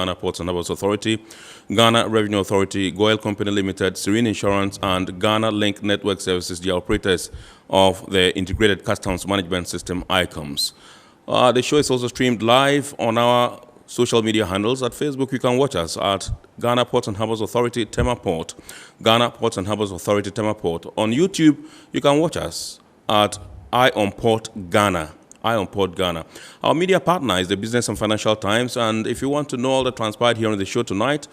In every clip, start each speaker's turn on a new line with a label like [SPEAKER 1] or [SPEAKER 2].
[SPEAKER 1] Ghana Ports and Harbors Authority, Ghana Revenue Authority, Goyle Company Limited, Serene Insurance, and Ghana Link Network Services, the operators of the Integrated Customs Management System, Icoms. The show is also streamed live on our social media handles. At Facebook, you can watch us at Ghana Ports and Harbors Authority, Tema Port, Ghana Ports and Harbors Authority, Tema Port. On YouTube, you can watch us at IMPOUNDED Ghana. IMPOUNDED Ghana. Our media partner is the Business and Financial Times, and if you want to know all that transpired here on the show tonight,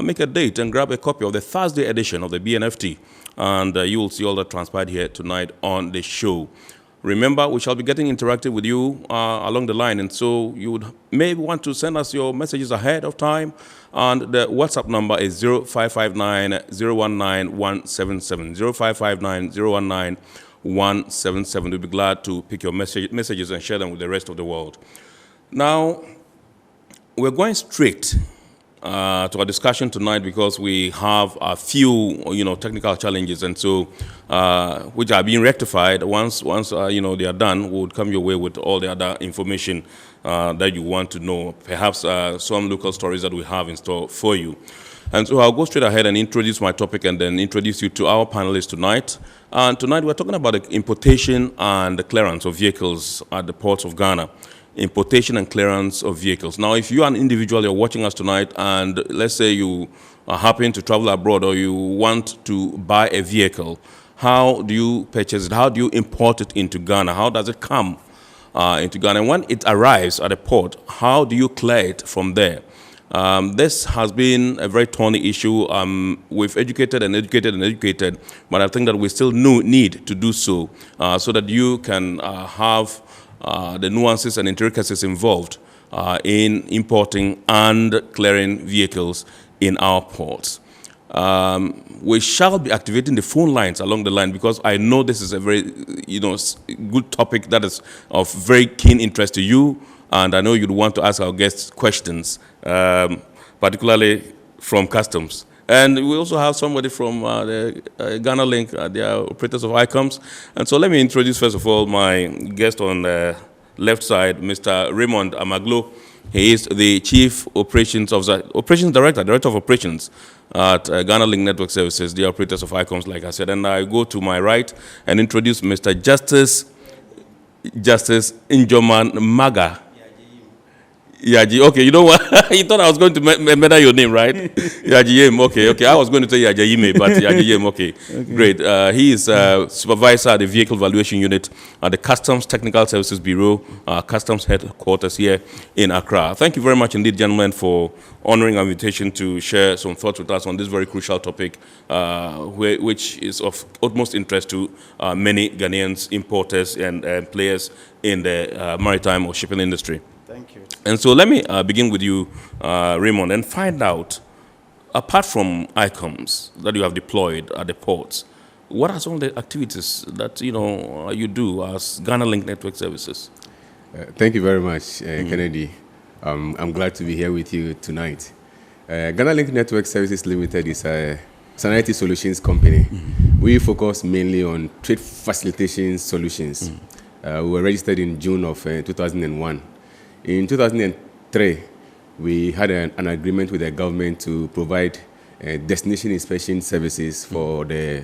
[SPEAKER 1] make a date and grab a copy of the Thursday edition of the BNFT, and you will see all that transpired here tonight on the show. Remember, we shall be getting interactive with you along the line, and so you would maybe want to send us your messages ahead of time, and the WhatsApp number is 0559-019-177, 0559-019-177. We'll be glad to pick your messages and share them with the rest of the world. Now, we're going straight to our discussion tonight because we have a few, technical challenges, and so which are being rectified. Once they are done, we would come your way with all the other information that you want to know. Perhaps some local stories that we have in store for you. And so I'll go straight ahead and introduce my topic and then introduce you to our panelists tonight. And tonight we're talking about the importation and the clearance of vehicles at the ports of Ghana. Importation and clearance of vehicles. Now, if you are an individual, you're watching us tonight, and let's say you are happen to travel abroad or you want to buy a vehicle, how do you purchase it? How do you import it into Ghana? How does it come into Ghana? And when it arrives at a port, how do you clear it from there? This has been a very thorny issue. We've educated, but I think that we still need to do so that you can have the nuances and intricacies involved in importing and clearing vehicles in our ports. We shall be activating the phone lines along the line because I know this is a very good topic that is of very keen interest to you, and I know you'd want to ask our guests questions, particularly from customs. And we also have somebody from the Ghana Link, they are operators of Icoms. And so let me introduce, first of all, my guest on the left side, Mr. Raymond Amaglo. He is the Chief Operations Director of Operations at Ghana Link Network Services, the operators of Icoms, like I said. And I go to my right and introduce Mr. Justice Injoman Maga. Yaji, okay, you know what? You thought I was going to murder your name, right? Yaji, okay. I was going to say Yaji, but Yaji, okay. Great. He is supervisor at the Vehicle Valuation Unit at the Customs Technical Services Bureau, Customs Headquarters here in Accra. Thank you very much indeed, gentlemen, for honoring our invitation to share some thoughts with us on this very crucial topic, which is of utmost interest to many Ghanaians, importers, and players in the maritime or shipping industry.
[SPEAKER 2] Thank you.
[SPEAKER 1] And so let me begin with you, Raymond, and find out, apart from Icoms that you have deployed at the ports, what are some of the activities that you do as Ghana Link Network Services?
[SPEAKER 3] Thank you very much, Kennedy. I'm glad to be here with you tonight. Ghana Link Network Services Limited is an IT solutions company. We focus mainly on trade facilitation solutions. We were registered in June of 2001. In 2003, we had an agreement with the government to provide destination inspection services for the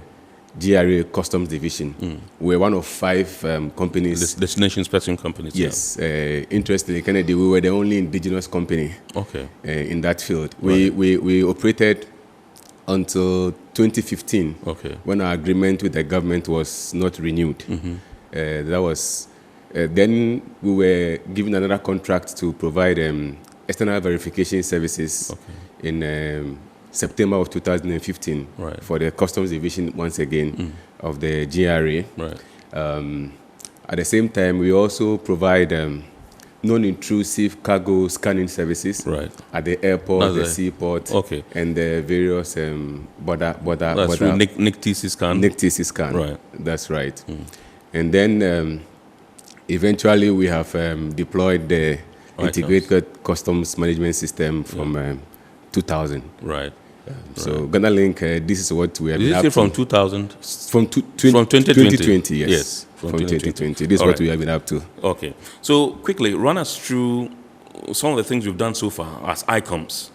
[SPEAKER 3] GRA Customs Division. We're one of 5 companies.
[SPEAKER 1] Destination inspection companies.
[SPEAKER 3] Yes. Interestingly, Kennedy, we were the only indigenous company in that field. Right. We operated until 2015, when our agreement with the government was not renewed. That was... then we were given another contract to provide external verification services in September of 2015 for the Customs Division once again of the GRA. At the same time, we also provide non-intrusive cargo scanning services at the airport, the seaport, and the various border.
[SPEAKER 1] That's through NIC-TC scan.
[SPEAKER 3] NIC-TC scan. That's right. And then eventually we have deployed the integrated customs management system from 2000. So Ghana Link, this is what we have been up to.
[SPEAKER 1] From 2000?
[SPEAKER 3] From 2020, yes. From 2020. This is what we have been up to.
[SPEAKER 1] Okay. So quickly, run us through some of the things we've done so far as Icoms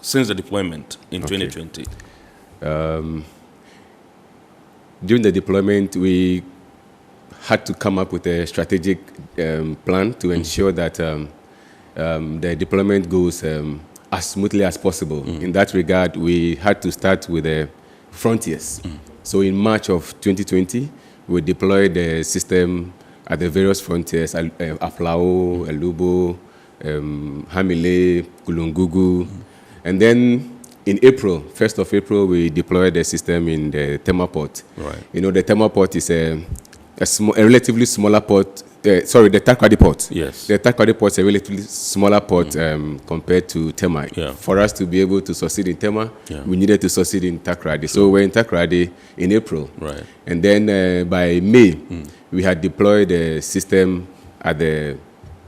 [SPEAKER 1] since the deployment in 2020.
[SPEAKER 3] During the deployment, we had to come up with a strategic plan to ensure that the deployment goes as smoothly as possible. In that regard, we had to start with the frontiers. So in March of 2020, we deployed the system at the various frontiers, Aflao, Elubo, Hamile, Kulungugu. And then in April, 1st of April, we deployed the system in the Tema port.
[SPEAKER 1] Right.
[SPEAKER 3] You know, the Tema port is a relatively smaller port. The Takoradi port.
[SPEAKER 1] Yes.
[SPEAKER 3] The Takoradi port is a relatively smaller port compared to Tema.
[SPEAKER 1] Yeah.
[SPEAKER 3] For us to be able to succeed in Tema, we needed to succeed in Takoradi. So we're in Takoradi in April.
[SPEAKER 1] Right.
[SPEAKER 3] And then by May, we had deployed the system at the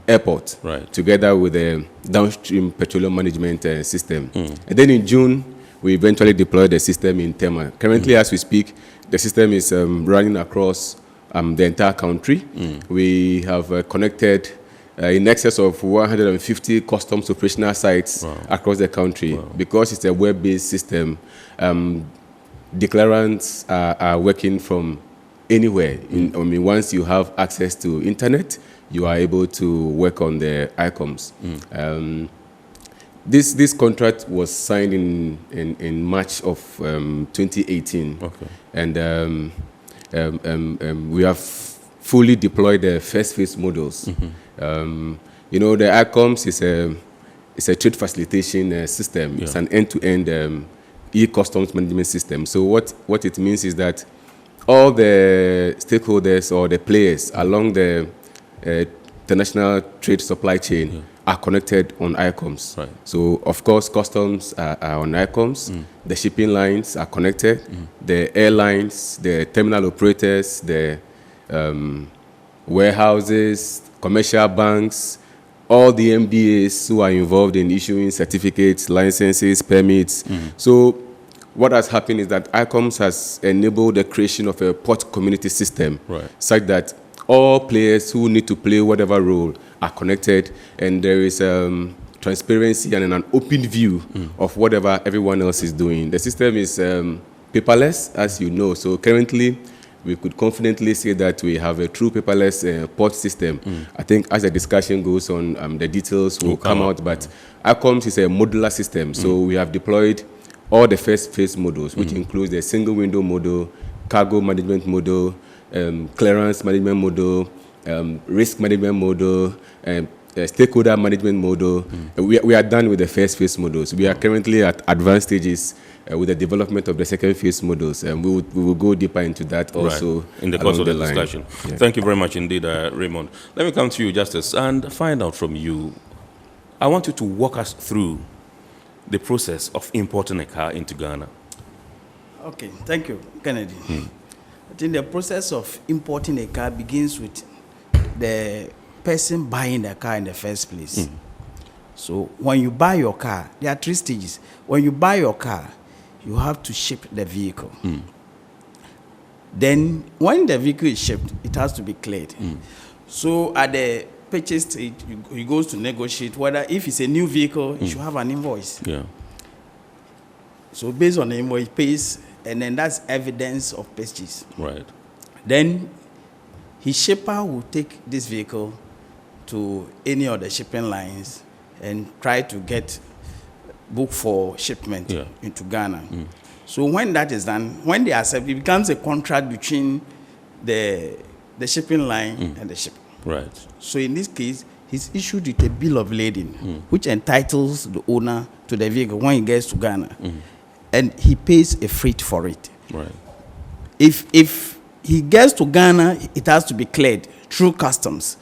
[SPEAKER 3] airport, together with the downstream petroleum management system. And then in June, we eventually deployed the system in Tema. Currently, as we speak, the system is running across the entire country. We have connected in excess of 150 customs operational sites across the country. Because it's a web-based system, declarants are working from anywhere. Once you have access to internet, you are able to work on the Icoms. This contract was signed in March of 2018. And we have fully deployed the first phase modules. You know, the Icoms is a trade facilitation system. It's an end-to-end e-customs management system. So what it means is that all the stakeholders or the players along the international trade supply chain are connected on Icoms. So, of course, customs are on Icoms. The shipping lines are connected. The airlines, the terminal operators, the warehouses, commercial banks, all the MDAs who are involved in issuing certificates, licenses, permits. So what has happened is that Icoms has enabled the creation of a port community system, such that all players who need to play whatever role are connected, and there is transparency and an open view of whatever everyone else is doing. The system is paperless, as you know. So currently, we could confidently say that we have a true paperless port system. I think as the discussion goes on, the details will come out. But Icoms is a modular system. So we have deployed all the first phase modules, which includes the single window module, cargo management module, clearance management module, risk management module, stakeholder management module. We are done with the first phase modules. We are currently at advanced stages with the development of the second phase modules, and we will go deeper into that also
[SPEAKER 1] in the course of the discussion. Thank you very much indeed, Raymond. Let me come to you, Justice, and find out from you. I want you to walk us through the process of importing a car into Ghana.
[SPEAKER 2] Okay, thank you, Kennedy. I think the process of importing a car begins with the person buying the car in the first place. So when you buy your car, there are 3 stages. When you buy your car, you have to ship the vehicle. Then when the vehicle is shipped, it has to be cleared. So at the purchase stage, he goes to negotiate whether if it's a new vehicle, you should have an invoice. So based on the invoice, he pays, and then that's evidence of purchase. Then his shipper will take this vehicle to any of the shipping lines and try to get booked for shipment into Ghana. So when that is done, when they accept, it becomes a contract between the shipping line and the shipper. So in this case, he's issued with a bill of lading, which entitles the owner to the vehicle when he gets to Ghana, and he pays a freight for it. If he gets to Ghana, it has to be cleared through customs.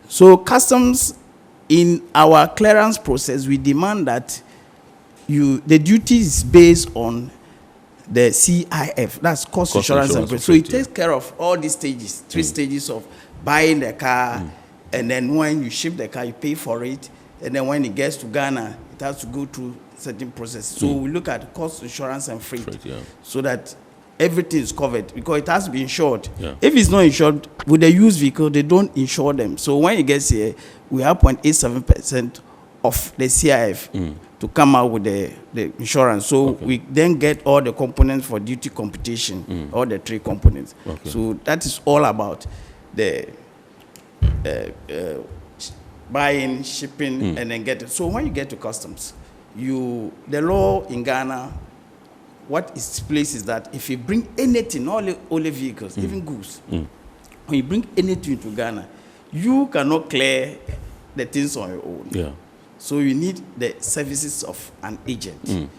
[SPEAKER 2] So customs, in our clearance process, we demand that the duty is based on the CIF, that's cost insurance and freight. So it takes care of all these stages, 3 stages of buying the car, and then when you ship the car, you pay for it, and then when it gets to Ghana, it has to go through certain process. So we look at cost insurance and freight, so that everything is covered because it has to be insured.
[SPEAKER 1] Yeah.
[SPEAKER 2] If it's not insured, with a used vehicle, they don't insure them. So when it gets here, we have 0.87% of the CIF to come out with the insurance. So we then get all the components for duty computation, all the 3 components. Okay. So that is all about the buying, shipping, and then get it. So when you get to customs, the law in Ghana, what is placed is that if you bring anything, only vehicles, even goods, when you bring anything to Ghana, you cannot clear the things on your own.
[SPEAKER 1] Yeah.
[SPEAKER 2] So you need the services of an agent.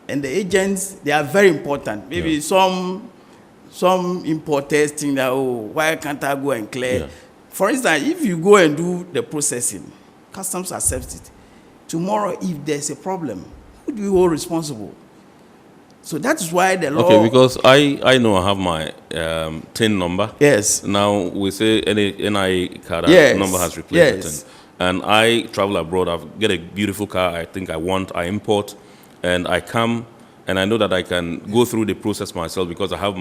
[SPEAKER 2] And the agents, they are very important. Maybe some importers think that, why can't I go and clear? Yeah. For instance, if you go and do the processing, customs accepts it. Tomorrow, if there's a problem, who do you hold responsible? So that's why the law...
[SPEAKER 1] Okay, because I know I have my TIN number.
[SPEAKER 2] Yes.
[SPEAKER 1] Now, we say any NI card number has replaced the TIN. And I travel abroad, I get a beautiful car I think I want, I import, and I come, and I know that I can go through the process myself because I have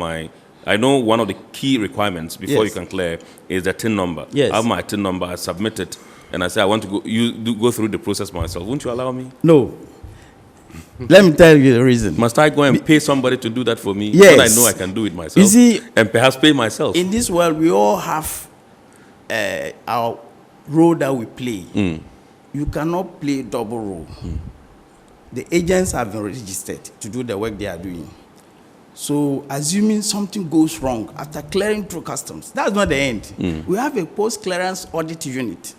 [SPEAKER 1] I know one of the key requirements before you can clear is the TIN number.
[SPEAKER 2] Yes.
[SPEAKER 1] I have my TIN number, I submit it, and I say I want to go through the process myself. Won't you allow me?
[SPEAKER 2] No. Let me tell you the reason.
[SPEAKER 1] Must I go and pay somebody to do that for me?
[SPEAKER 2] Yes.
[SPEAKER 1] When I know I can do it myself.
[SPEAKER 2] You see,
[SPEAKER 1] and perhaps pay myself.
[SPEAKER 2] In this world, we all have our role that we play. You cannot play double role. The agents have been registered to do the work they are doing. So assuming something goes wrong after clearing through customs, that's not the end. We have a post-clearance audit unit.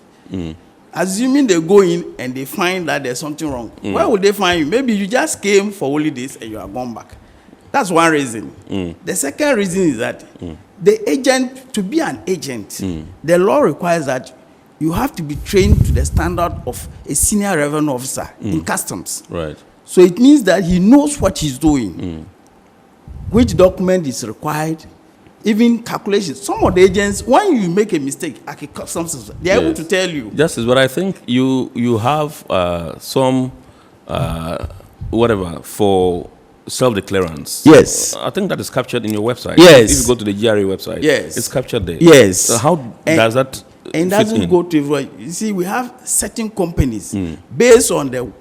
[SPEAKER 2] Assuming they go in and they find that there's something wrong, where would they find you? Maybe you just came for holidays and you are gone back. That's one reason. The second reason is that the agent, to be an agent, the law requires that you have to be trained to the standard of a senior revenue officer in customs.
[SPEAKER 1] Right.
[SPEAKER 2] So it means that he knows what he's doing, which document is required, even calculations. Some of the agents, when you make a mistake at a customs, they're able to tell you.
[SPEAKER 1] Justice, but I think you have some whatever for self-declarance.
[SPEAKER 2] Yes.
[SPEAKER 1] I think that is captured in your website.
[SPEAKER 2] Yes.
[SPEAKER 1] If you go to the GRA website,
[SPEAKER 2] yes,
[SPEAKER 1] it's captured there.
[SPEAKER 2] Yes.
[SPEAKER 1] So how does that
[SPEAKER 2] and doesn't go to everyone. You see, we have certain companies based on the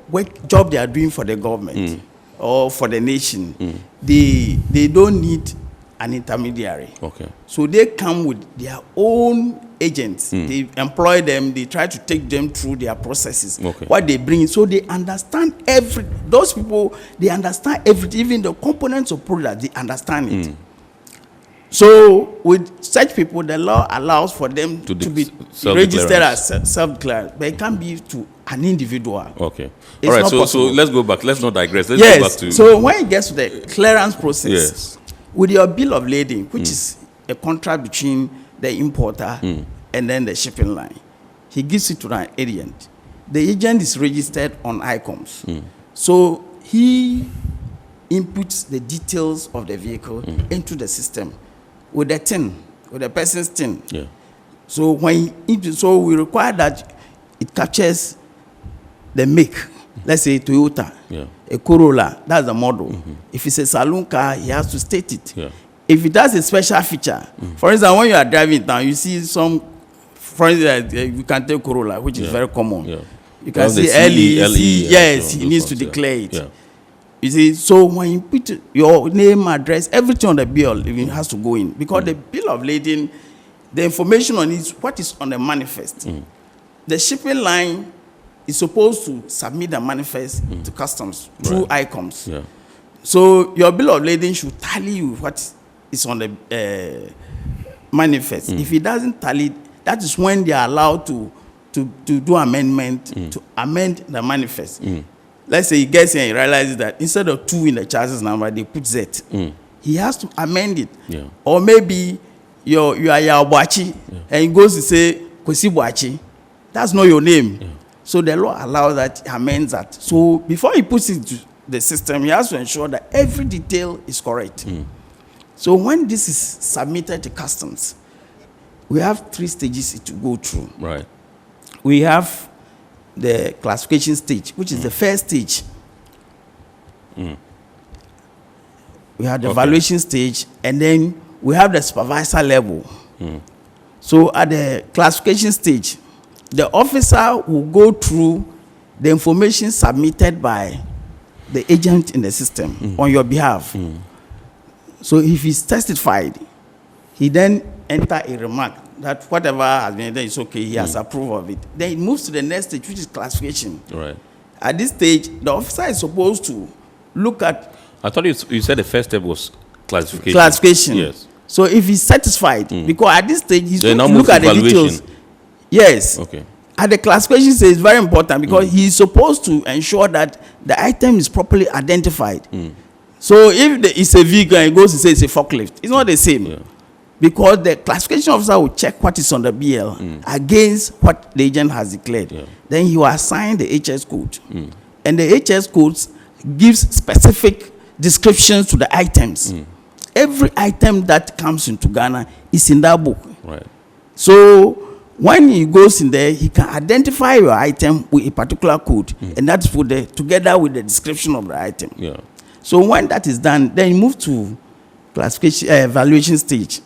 [SPEAKER 2] job they are doing for the government or for the nation. They don't need an intermediary. Okay. So they come with their own agents. They employ them. They try to take them through their processes. Okay. What they bring, so they understand those people, they understand everything, even the components of product, they understand it. So with such people, the law allows for them to be registered as self-declared, but it can't be to an individual. Okay.
[SPEAKER 1] All right, so let's go back. Let's not digress. Let's go back to...
[SPEAKER 2] So when it gets to the clearance process, with your bill of lading, which is a contract between the importer and then the shipping line, he gives it to an agent. The agent is registered on Icoms. So he inputs the details of the vehicle into the system with the TIN, with the person's TIN. Yeah. So we require that it captures the make. Let's say Toyota, a Corolla, that's the model. If it's a saloon car, he has to state it. Yeah. If it has a special feature, for instance, when you are driving down, you see some, for instance, you can take Corolla, which is very common. Yeah. You can see LE, yes, he needs to declare it. Yeah. You see, so when you put your name, address, everything on the bill, it has to go in. Because the bill of lading, the information on it is what is on the manifest. The shipping line is supposed to submit the manifest to customs through Icoms. Yeah. So your bill of lading should tally you what is on the manifest. If it doesn't tally, that is when they are allowed to do amendment, to amend the manifest. Let's say he gets here and he realizes that instead of 2 in the chassis number, they put Z. He has to amend it. Yeah. Or maybe you are Yawachi and he goes to say Kwesi Boachi. That's not your name. Yeah. So the law allows that, he amends that. So before he puts it to the system, he has to ensure that every detail is correct. So when this is submitted to customs, we have 3 stages to go through. Right. We have the classification stage, which is the first stage. We we have the evaluation stage, and then we have the supervisor level. So at the classification stage, the officer will go through the information submitted by the agent in the system on your behalf. So if he's testified, he then enter a remark that whatever has been done is okay, he has approved of it. Then it moves to the next stage, which is classification.
[SPEAKER 1] Right.
[SPEAKER 2] At this stage, the officer is supposed to look at...
[SPEAKER 1] I thought you said the first step was classification.
[SPEAKER 2] Classification.
[SPEAKER 1] Yes.
[SPEAKER 2] So if he's satisfied, because at this stage, he's
[SPEAKER 1] Then
[SPEAKER 2] going to look at the details. Yes.
[SPEAKER 1] Okay.
[SPEAKER 2] At the classification stage, it's very important because he's supposed to ensure that the item is properly identified. So if it's a vehicle and he goes to say it's a forklift, it's not the same.
[SPEAKER 1] Yeah.
[SPEAKER 2] Because the classification officer will check what is on the BL against what the agent has declared. Yeah. Then he will assign the HS code. And the HS codes gives specific descriptions to the items. Every item that comes into Ghana is in that book.
[SPEAKER 1] Right.
[SPEAKER 2] So when he goes in there, he can identify your item with a particular code, and that's put there together with the description of the item.
[SPEAKER 1] Yeah.
[SPEAKER 2] So when that is done, then you move to classification evaluation stage.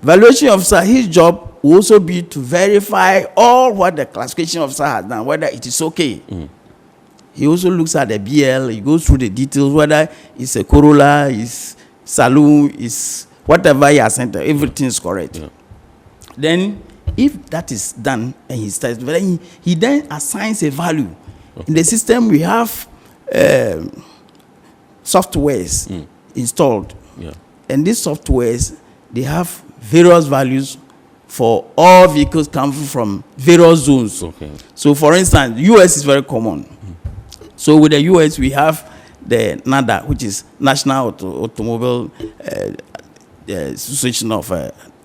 [SPEAKER 2] Valuation officer, his job will also be to verify all what the classification officer has done, whether it is okay. He also looks at the BL, he goes through the details, whether it's a Corolla, it's saloon, it's whatever he has sent, everything is correct. Yeah. Then, if that is done and he starts, he then assigns a value. Okay. In the system, we have softwares installed. Yeah. And these softwares, they have various values for all vehicles coming from various zones. Okay. So, for instance, US is very common. So, with the US, we have the NADA, which is National Automobile Association of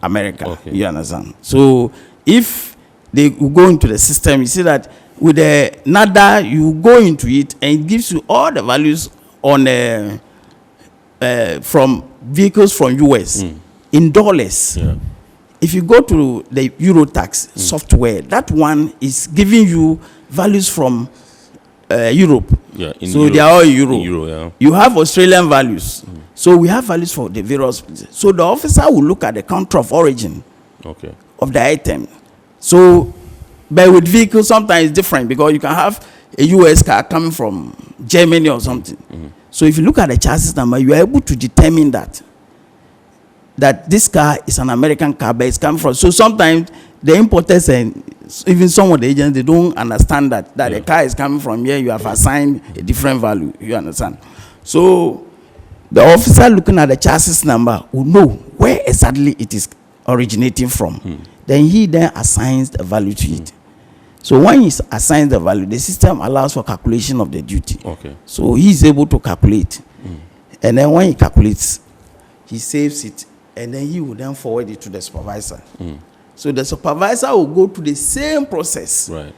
[SPEAKER 2] America. Okay. You understand? So, if they go into the system, you see that with the NADA, you go into it and it gives you all the values on from vehicles from US in dollars. Yeah. If you go to the Eurotax software, that one is giving you values from Europe. Yeah, so Europe. They are all Euro. Yeah. You have Australian values. So we have values for the various places. So the officer will look at the country of origin of the item. So, but with vehicles, sometimes it's different because you can have a US car coming from Germany or something. So if you look at the chassis number, you are able to determine that this car is an American car, but it's coming from. So sometimes the importers and even some of the agents, they don't understand that the car is coming from here. You have assigned a different value. You understand? So the officer looking at the chassis number will know where exactly it is originating from. Then he assigns the value to it. So when he assigns the value, the system allows for calculation of the duty. Okay. So he is able to calculate. And then when he calculates, he saves it, and then he will then forward it to the supervisor. So the supervisor will go to the same process. Right.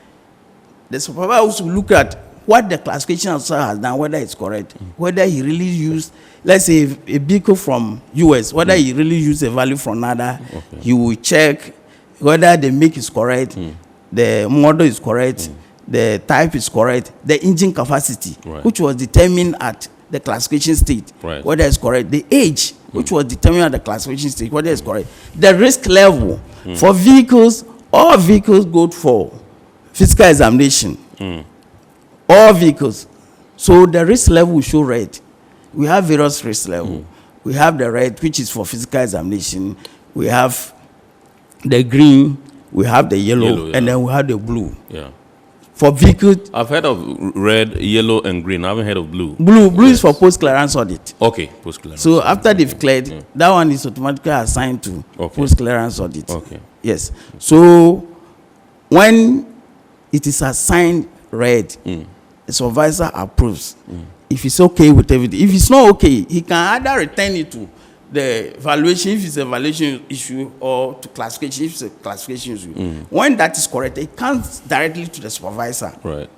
[SPEAKER 2] The supervisor will look at what the classification officer has done, whether it's correct, whether he really used, let's say, a vehicle from US, whether he really used a value from NADA. Okay. He will check whether the make is correct, the model is correct, the type is correct, the engine capacity, which was determined at the classification stage, whether it's correct, the age, which was determined at the classification stage, whether it's correct, the risk level. For vehicles, all vehicles go for physical examination. All vehicles. So the risk level will show red. We have various risk levels. We have the red, which is for physical examination. We have the green, we have the yellow, and then we have the blue. Yeah. For vehicles,
[SPEAKER 1] I've heard of red, yellow, and green. I haven't heard of blue.
[SPEAKER 2] Blue is for post-clearance audit.
[SPEAKER 1] Okay, post-clearance.
[SPEAKER 2] So after they've cleared, that one is automatically assigned to post-clearance audit. Okay. Yes. So when it is assigned red, the supervisor approves. If it's okay with everything. If it's not okay, he can either return it to the evaluation, if it's a evaluation issue, or to classification, if it's a classification issue. When that is correct, it comes directly to the supervisor. Right.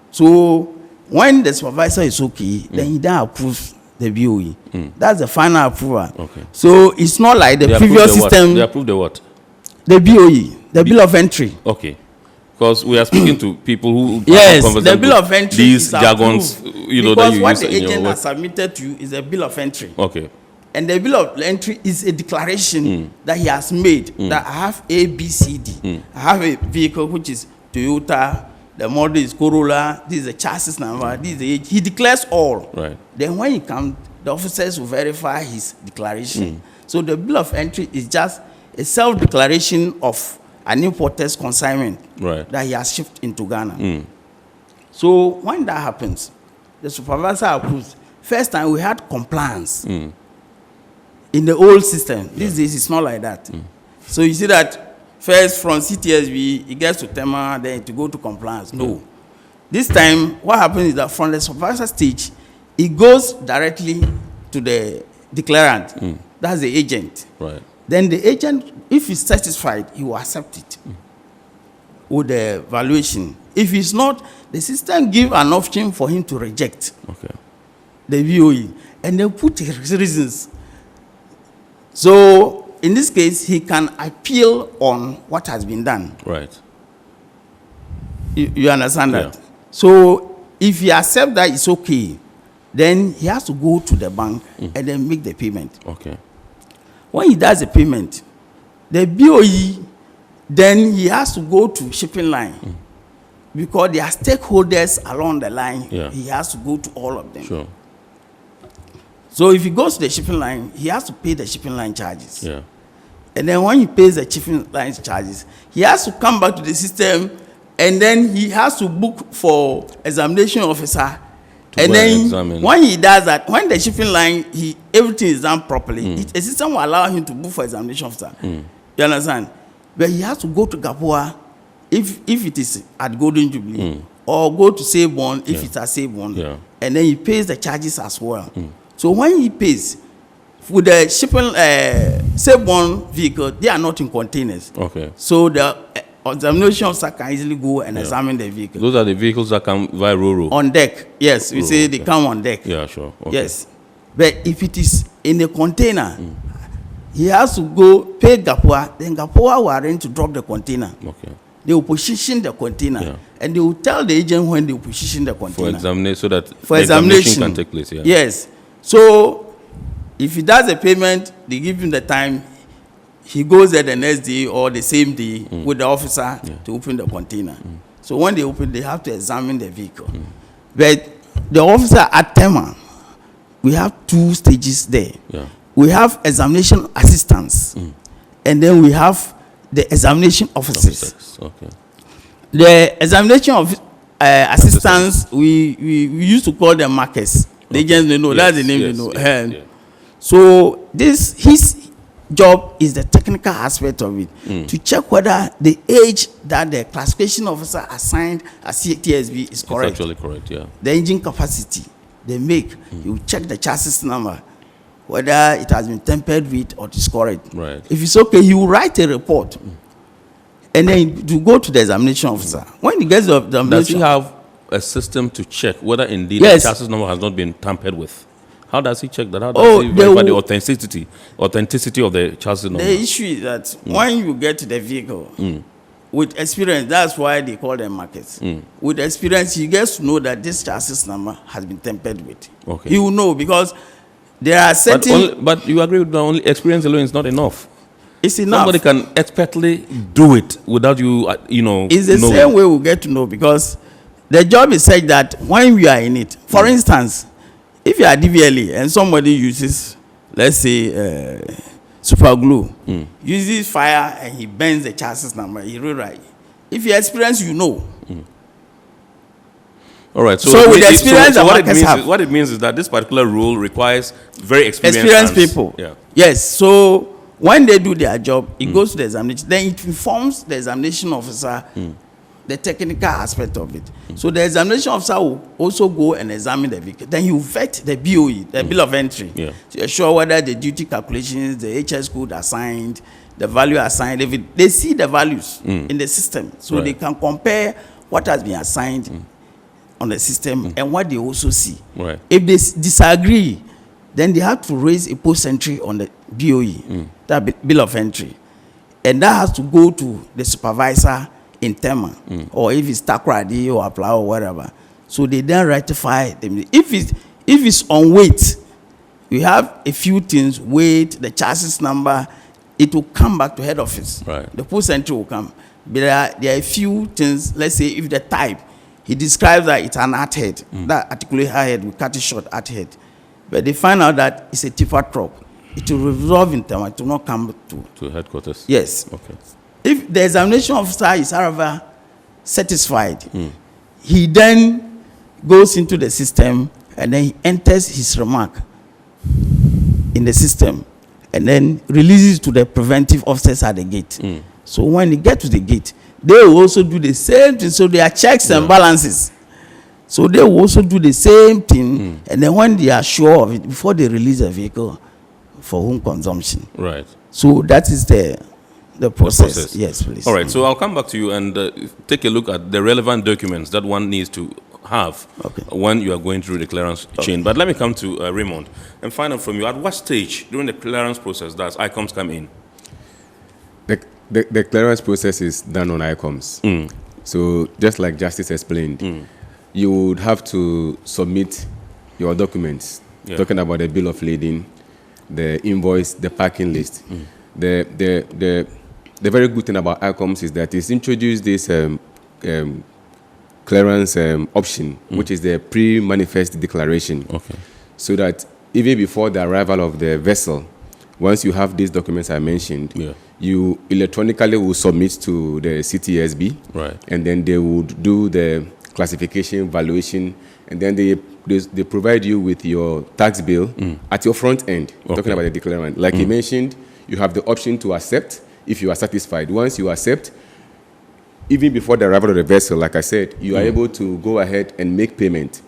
[SPEAKER 2] So when the supervisor is okay, then he then approves the BOE. That's the final approval. Okay. So it's not like the previous system.
[SPEAKER 1] They approve the what?
[SPEAKER 2] The BOE, the bill of entry.
[SPEAKER 1] Okay. Because we are speaking to people who
[SPEAKER 2] yes, the bill of entry
[SPEAKER 1] these
[SPEAKER 2] is
[SPEAKER 1] jargons, you know,
[SPEAKER 2] because
[SPEAKER 1] that you
[SPEAKER 2] what
[SPEAKER 1] use
[SPEAKER 2] the
[SPEAKER 1] in your
[SPEAKER 2] agent
[SPEAKER 1] work.
[SPEAKER 2] has submitted to you is a bill of entry.
[SPEAKER 1] Okay.
[SPEAKER 2] And the bill of entry is a declaration that he has made that I have A, B, C, D. I have a vehicle which is Toyota, the model is Corolla, this is the chassis number, this is the age. He declares all.
[SPEAKER 1] Right.
[SPEAKER 2] Then when he comes, the officers will verify his declaration. So the bill of entry is just a self-declaration of an importer's consignment that he has shipped into Ghana. So when that happens, the supervisor approves. First time we had compliance in the old system. These days it's not like that. So you see that first from CTSB, it gets to Tema, then to go to compliance. No. This time, what happens is that from the supervisor stage, it goes directly to the declarant. That's the agent.
[SPEAKER 1] Right.
[SPEAKER 2] Then the agent, if he's satisfied, he will accept it with the valuation. If he's not, the system gives an option for him to reject the VOE, and they put his reasons. So in this case, he can appeal on what has been done.
[SPEAKER 1] Right.
[SPEAKER 2] You understand that? So if he accepts that it's okay, then he has to go to the bank and then make the payment.
[SPEAKER 1] Okay.
[SPEAKER 2] When he does the payment, the BOE, then he has to go to shipping line because there are stakeholders along the line. He has to go to all of them.
[SPEAKER 1] Sure.
[SPEAKER 2] So if he goes to the shipping line, he has to pay the shipping line charges.
[SPEAKER 1] Yeah.
[SPEAKER 2] And then when he pays the shipping line charges, he has to come back to the system, and then he has to book for examination officer. And then when he does that, when the shipping line, everything is done properly, the system will allow him to book for examination officer. You understand? But he has to go to Gapua if it is at Golden Jubilee, or go to Sabon if it's at Sabon, and then he pays the charges as well. So when he pays, with the shipping Sabon vehicle, they are not in containers.
[SPEAKER 1] Okay.
[SPEAKER 2] So the examination officer can easily go and examine the vehicle.
[SPEAKER 1] Those are the vehicles that come via Roro?
[SPEAKER 2] On deck, yes. We say they come on deck.
[SPEAKER 1] Yeah, sure. Okay.
[SPEAKER 2] Yes. But if it is in a container, he has to go pay Gapua, then Gapua will arrange to drop the container.
[SPEAKER 1] Okay.
[SPEAKER 2] They will position the container, and they will tell the agent when they will position the container.
[SPEAKER 1] For examination, so that
[SPEAKER 2] for
[SPEAKER 1] the examination can take place.
[SPEAKER 2] Yes. So if he does the payment, they give him the time. He goes there the next day or the same day with the officer to open the container. So when they open, they have to examine the vehicle. But the officer at Tema, we have 2 stages there. We have examination assistants, and then we have the examination officers.
[SPEAKER 1] Okay.
[SPEAKER 2] The examination of assistants, we used to call them markers. The agents they know, that's the name they know. So his job is the technical aspect of it, to check whether the age that the classification officer assigned as CTSB is correct.
[SPEAKER 1] It's actually correct,
[SPEAKER 2] The engine capacity they make, you check the chassis number, whether it has been tampered with or it is correct.
[SPEAKER 1] Right.
[SPEAKER 2] If it's okay, he will write a report, and then to go to the examination officer. When he gets the examination,
[SPEAKER 1] does he have a system to check whether indeed the chassis number has not been tampered with? How does he check that? How does he verify the authenticity of the chassis number?
[SPEAKER 2] The issue is that when you get to the vehicle, with experience, that's why they call them markets. With experience, he gets to know that this chassis number has been tampered with.
[SPEAKER 1] Okay.
[SPEAKER 2] He will know because there are certain...
[SPEAKER 1] But you agree with the only experience alone is not enough.
[SPEAKER 2] It's enough.
[SPEAKER 1] Somebody can expertly do it without you,
[SPEAKER 2] It's the same way we get to know, because the job is such that when we are in it, for instance, if you are DVLA and somebody uses, let's say, super glue, uses fire and he bends the chassis number, he rewrite. If you experience, you know.
[SPEAKER 1] All right.
[SPEAKER 2] So with the experience,
[SPEAKER 1] what it means is that this particular rule requires very experienced
[SPEAKER 2] people.
[SPEAKER 1] Yeah.
[SPEAKER 2] Yes. So when they do their job, it goes to the examination. Then it informs the examination officer the technical aspect of it. So the examination officer will also go and examine the vehicle. Then he will vet the BOE, the bill of entry, to ensure whether the duty calculations, the HS code assigned, the value assigned, if they see the values in the system, so they can compare what has been assigned on the system and what they also see.
[SPEAKER 1] Right.
[SPEAKER 2] If they disagree, then they have to raise a post entry on the BOE, that bill of entry, and that has to go to the supervisor in Tema, or if it's Takradi or Apply or whatever. So they then rectify them. If it's on weight, we have a few things, weight, the chassis number, it will come back to head office.
[SPEAKER 1] Right.
[SPEAKER 2] The post entry will come. But there are a few things, let's say if the type, he describes that it's an at head, that articulate high head, we cut it short at head. But they find out that it's a tipper truck. It will resolve in Tema, it will not come to
[SPEAKER 1] headquarters.
[SPEAKER 2] Yes.
[SPEAKER 1] Okay.
[SPEAKER 2] If the examination officer is, however, satisfied, he then goes into the system and then he enters his remark in the system and then releases to the preventive officers at the gate. So when they get to the gate, they will also do the same thing. So there are checks and balances. So they will also do the same thing. And then when they are sure of it, before they release a vehicle for home consumption.
[SPEAKER 1] Right.
[SPEAKER 2] So that is the process. Yes, please.
[SPEAKER 1] All right. So I'll come back to you and take a look at the relevant documents that one needs to have when you are going through the clearance chain. But let me come to Raymond and find out from you, at what stage during the clearance process does Icoms come in?
[SPEAKER 3] The clearance process is done on Icoms. So just like Justice explained, you would have to submit your documents, talking about the bill of lading, the invoice, the parking list. The very good thing about Icoms is that it's introduced this clearance option, which is the pre-manifest declaration. Okay. So that even before the arrival of the vessel, once you have these documents I mentioned, you electronically will submit to the CTSB, right, and then they would do the classification, valuation, and then they provide you with your tax bill at your front end, talking about the declarant. Like you mentioned, you have the option to accept if you are satisfied. Once you accept, even before the arrival of the vessel, like I said, you are able to go ahead and make payment.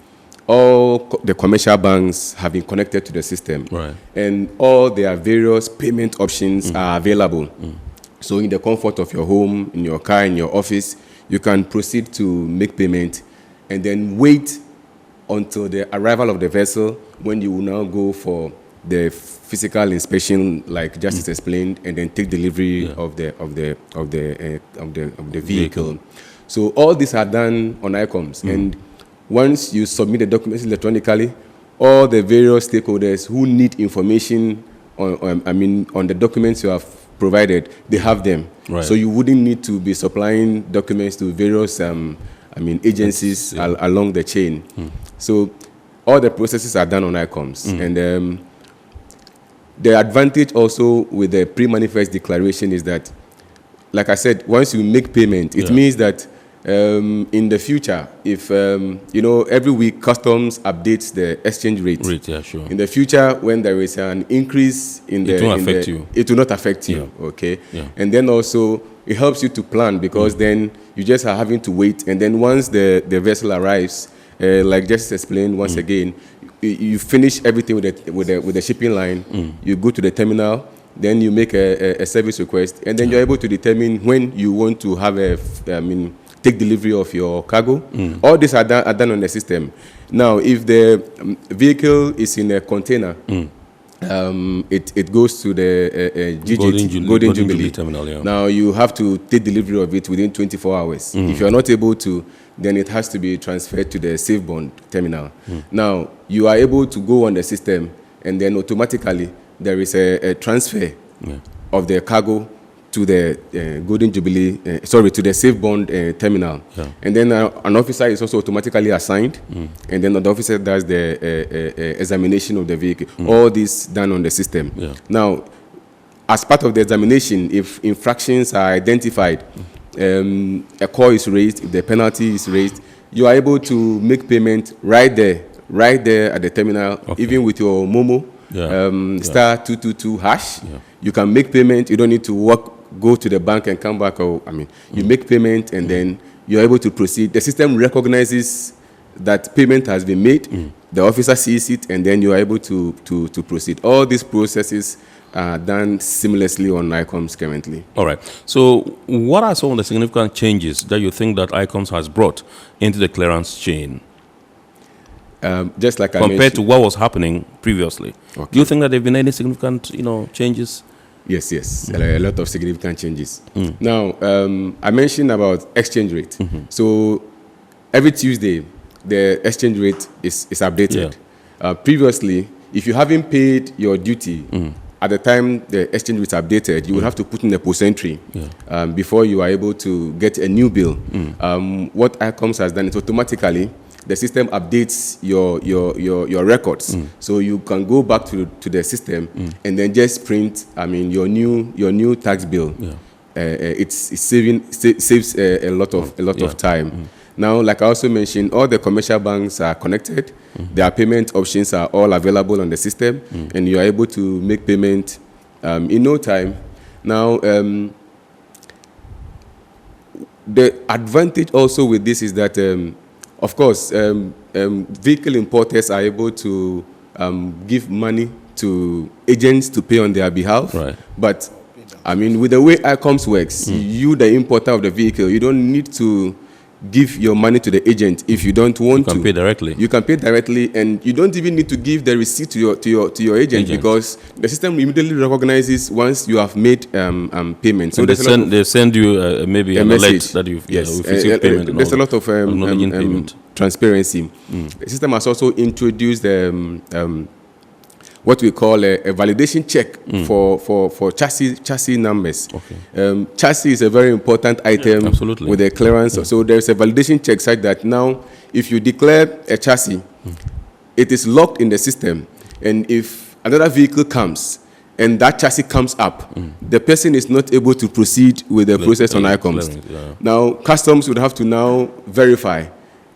[SPEAKER 3] All the commercial banks have been connected to the system, right, and all their various payment options are available. So in the comfort of your home, in your car, in your office, you can proceed to make payment and then wait until the arrival of the vessel, when you will now go for the physical inspection, like Justice explained, and then take delivery of the vehicle. So all these are done on Icoms, and once you submit the documents electronically, all the various stakeholders who need information on the documents you have provided, they have them. Right. So you wouldn't need to be supplying documents to various agencies along the chain. So all the processes are done on Icoms. And the advantage also with the pre-manifest declaration is that, like I said, once you make payment, it means that in the future, if every week customs updates the exchange rate. Sure. In the future, when there is an increase in it will not affect you. Okay. Yeah. And then also it helps you to plan, because then you just are having to wait, and then once the vessel arrives, like just explained once again, you finish everything with the shipping line. You go to the terminal. Then you make a service request, and then you're able to determine when you want to have take delivery of your cargo. All these are done on the system. Now, if the vehicle is in a container, it goes to the Golden Jubilee terminal. Yeah. Now, you have to take delivery of it within 24 hours. If you're not able to, then it has to be transferred to the Safe Bond terminal. Now, you are able to go on the system, and then automatically there is a transfer of the cargo to the Golden Jubilee, to the Safe Bond terminal. Yeah. And then an officer is also automatically assigned, and then the officer does the examination of the vehicle. All this done on the system. Yeah. Now, as part of the examination, if infractions are identified, a call is raised, if the penalty is raised, you are able to make payment right there at the terminal, even with your Momo. Star 222 hash. You can make payment. You don't need to go to the bank and come back. You make payment, and then you're able to proceed. The system recognizes that payment has been made. The officer sees it, and then you are able to proceed. All these processes are done seamlessly on Icoms currently. All right.
[SPEAKER 1] So what are some of the significant changes that you think that Icoms has brought into the clearance chain?
[SPEAKER 3] Just like
[SPEAKER 1] compared to what was happening previously. Do you think that there have been any significant, changes?
[SPEAKER 3] Yes. A lot of significant changes. Now, I mentioned about exchange rate. So every Tuesday, the exchange rate is updated. Previously, if you haven't paid your duty at the time the exchange rate is updated, you will have to put in a post entry before you are able to get a new bill. What Icoms has done is automatically the system updates your records, so you can go back to the system and then just print. Your new tax bill. It saves a lot of time. Now, like I also mentioned, all the commercial banks are connected. Their payment options are all available on the system, and you are able to make payment in no time. Now, the advantage also with this is that, of course, vehicle importers are able to give money to agents to pay on their behalf.
[SPEAKER 1] Right.
[SPEAKER 3] But, with the way Icoms works, you, the importer of the vehicle, you don't need to give your money to the agent if you don't want to.
[SPEAKER 1] You can pay directly.
[SPEAKER 3] You can pay directly, and you don't even need to give the receipt to your agent, because the system immediately recognizes once you have made payment. So
[SPEAKER 1] they send you maybe a message that you've received payment.
[SPEAKER 3] There's a lot of transparency. The system has also introduced what we call a validation check for chassis numbers. Okay. Chassis is a very important item with the clearance. So there's a validation check such that now if you declare a chassis, it is locked in the system. And if another vehicle comes and that chassis comes up, the person is not able to proceed with the process on Icoms. Now, customs would have to now verify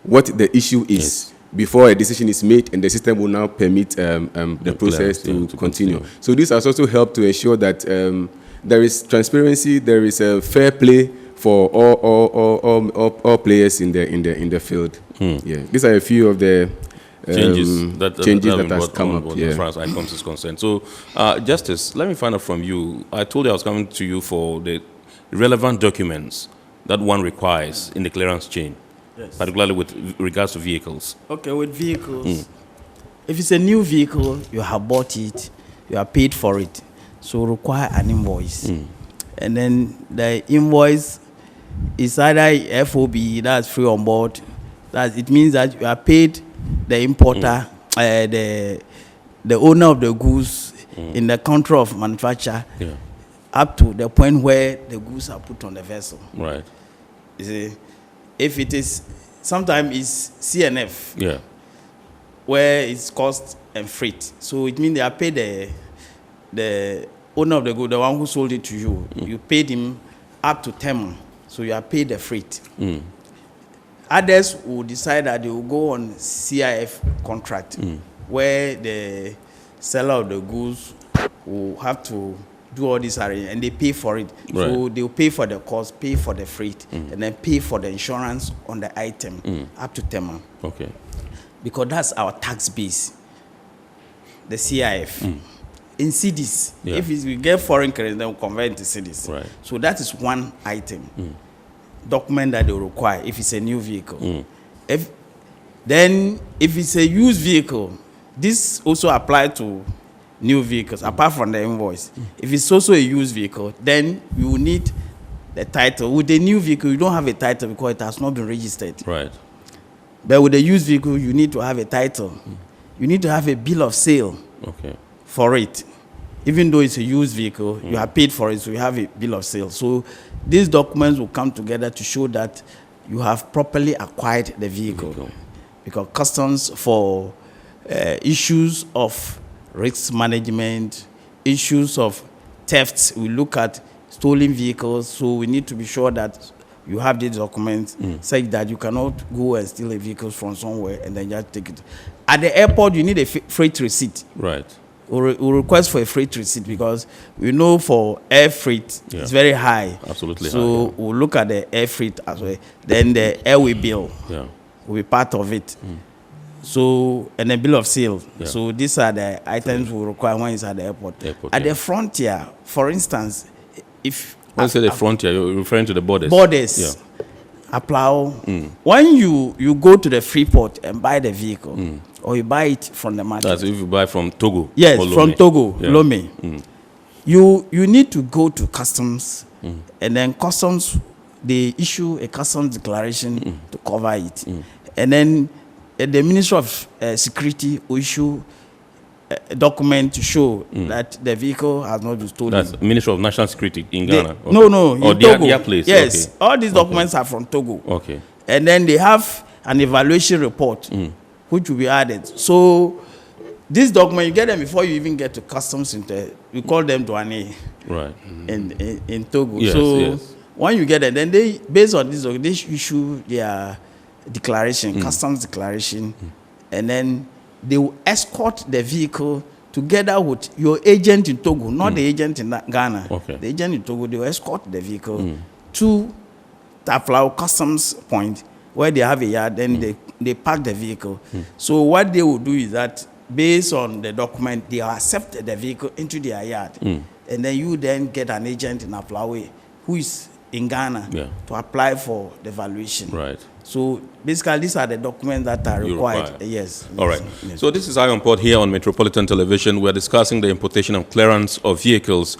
[SPEAKER 3] what the issue is before a decision is made, and the system will now permit the process to continue. So this has also helped to ensure that there is transparency, there is a fair play for all players in the field. These are a few of the changes that has come up
[SPEAKER 1] as far as Icoms is concerned. So, Justice, let me find out from you. I told you I was coming to you for the relevant documents that one requires in the clearance chain. Yes. Particularly with regards to vehicles.
[SPEAKER 2] Okay, with vehicles, if it's a new vehicle, you have bought it, you have paid for it, so require an invoice. And then the invoice is either FOB, that's free on board. It means that you have paid the importer, the owner of the goods in the country of manufacture, up to the point where the goods are put on the vessel.
[SPEAKER 1] Right.
[SPEAKER 2] You see? If it is, sometimes it's CNF, where it's cost and freight. So it means they are paid the owner of the good, the one who sold it to you. You paid him up to Tema, so you are paid the freight. Others will decide that they will go on CIF contract, where the seller of the goods will have to do all this arrangement, and they pay for it. Right. So they'll pay for the cost, pay for the freight, and then pay for the insurance on the item up to Tema.
[SPEAKER 1] Okay.
[SPEAKER 2] Because that's our tax base, the CIF. In cedis, if we get foreign currency, then we'll convert into cedis.
[SPEAKER 1] Right.
[SPEAKER 2] So that is one item, document that they require if it's a new vehicle. If it's a used vehicle, this also applies to new vehicles, apart from the invoice. If it's also a used vehicle, then you will need the title. With the new vehicle, you don't have a title because it has not been registered.
[SPEAKER 1] Right.
[SPEAKER 2] But with the used vehicle, you need to have a title. You need to have a bill of sale for it. Even though it's a used vehicle, you have paid for it, so you have a bill of sale. So these documents will come together to show that you have properly acquired the vehicle. Because customs, for issues of risk management, issues of thefts, we look at stolen vehicles, so we need to be sure that you have these documents such that you cannot go and steal a vehicle from somewhere and then just take it. At the airport, you need a freight receipt.
[SPEAKER 1] Right.
[SPEAKER 2] We'll request for a freight receipt because we know for air freight, it's very high.
[SPEAKER 1] Absolutely
[SPEAKER 2] so
[SPEAKER 1] high.
[SPEAKER 2] We'll look at the air freight as well. Then the airway bill will be part of it. So, and a bill of sale. So these are the items we require when it's at the airport. At the frontier, for instance, if...
[SPEAKER 1] When you say the frontier, you're referring to the borders?
[SPEAKER 2] Borders. Aplau. When you go to the free port and buy the vehicle, or you buy it from the market.
[SPEAKER 1] That's if you buy from Togo?
[SPEAKER 2] Yes, from Togo, Lomé. You need to go to customs, and then customs, they issue a customs declaration to cover it. And then the Ministry of Security will issue a document to show that the vehicle has not been stolen.
[SPEAKER 1] That's Ministry of National Security in Ghana?
[SPEAKER 2] No,
[SPEAKER 1] or
[SPEAKER 2] in Togo.
[SPEAKER 1] Their place?
[SPEAKER 2] Yes,
[SPEAKER 1] okay.
[SPEAKER 2] all these documents are from Togo.
[SPEAKER 1] Okay.
[SPEAKER 2] And then they have an evaluation report, which will be added. So this document, you get them before you even get to customs. We call them douane.
[SPEAKER 1] Right.
[SPEAKER 2] In Togo.
[SPEAKER 1] Yes,
[SPEAKER 2] so
[SPEAKER 1] yes.
[SPEAKER 2] when you get it, then they, based on this, they issue their declaration, customs declaration, and then they will escort the vehicle together with your agent in Togo, not the agent in Ghana.
[SPEAKER 1] Okay.
[SPEAKER 2] The agent in Togo, they will escort the vehicle to Taflao customs point where they have a yard, then they park the vehicle. So what they will do is that based on the document, they accept the vehicle into their yard. And then you then get an agent in Aflawe who is in Ghana to apply for the valuation.
[SPEAKER 1] Right.
[SPEAKER 2] So basically, these are the documents that are required.
[SPEAKER 1] require.
[SPEAKER 2] Yes.
[SPEAKER 1] All right.
[SPEAKER 2] Yes.
[SPEAKER 1] So this is IMPOUNDED here on Metropolitan Television. We're discussing the importation and clearance of vehicles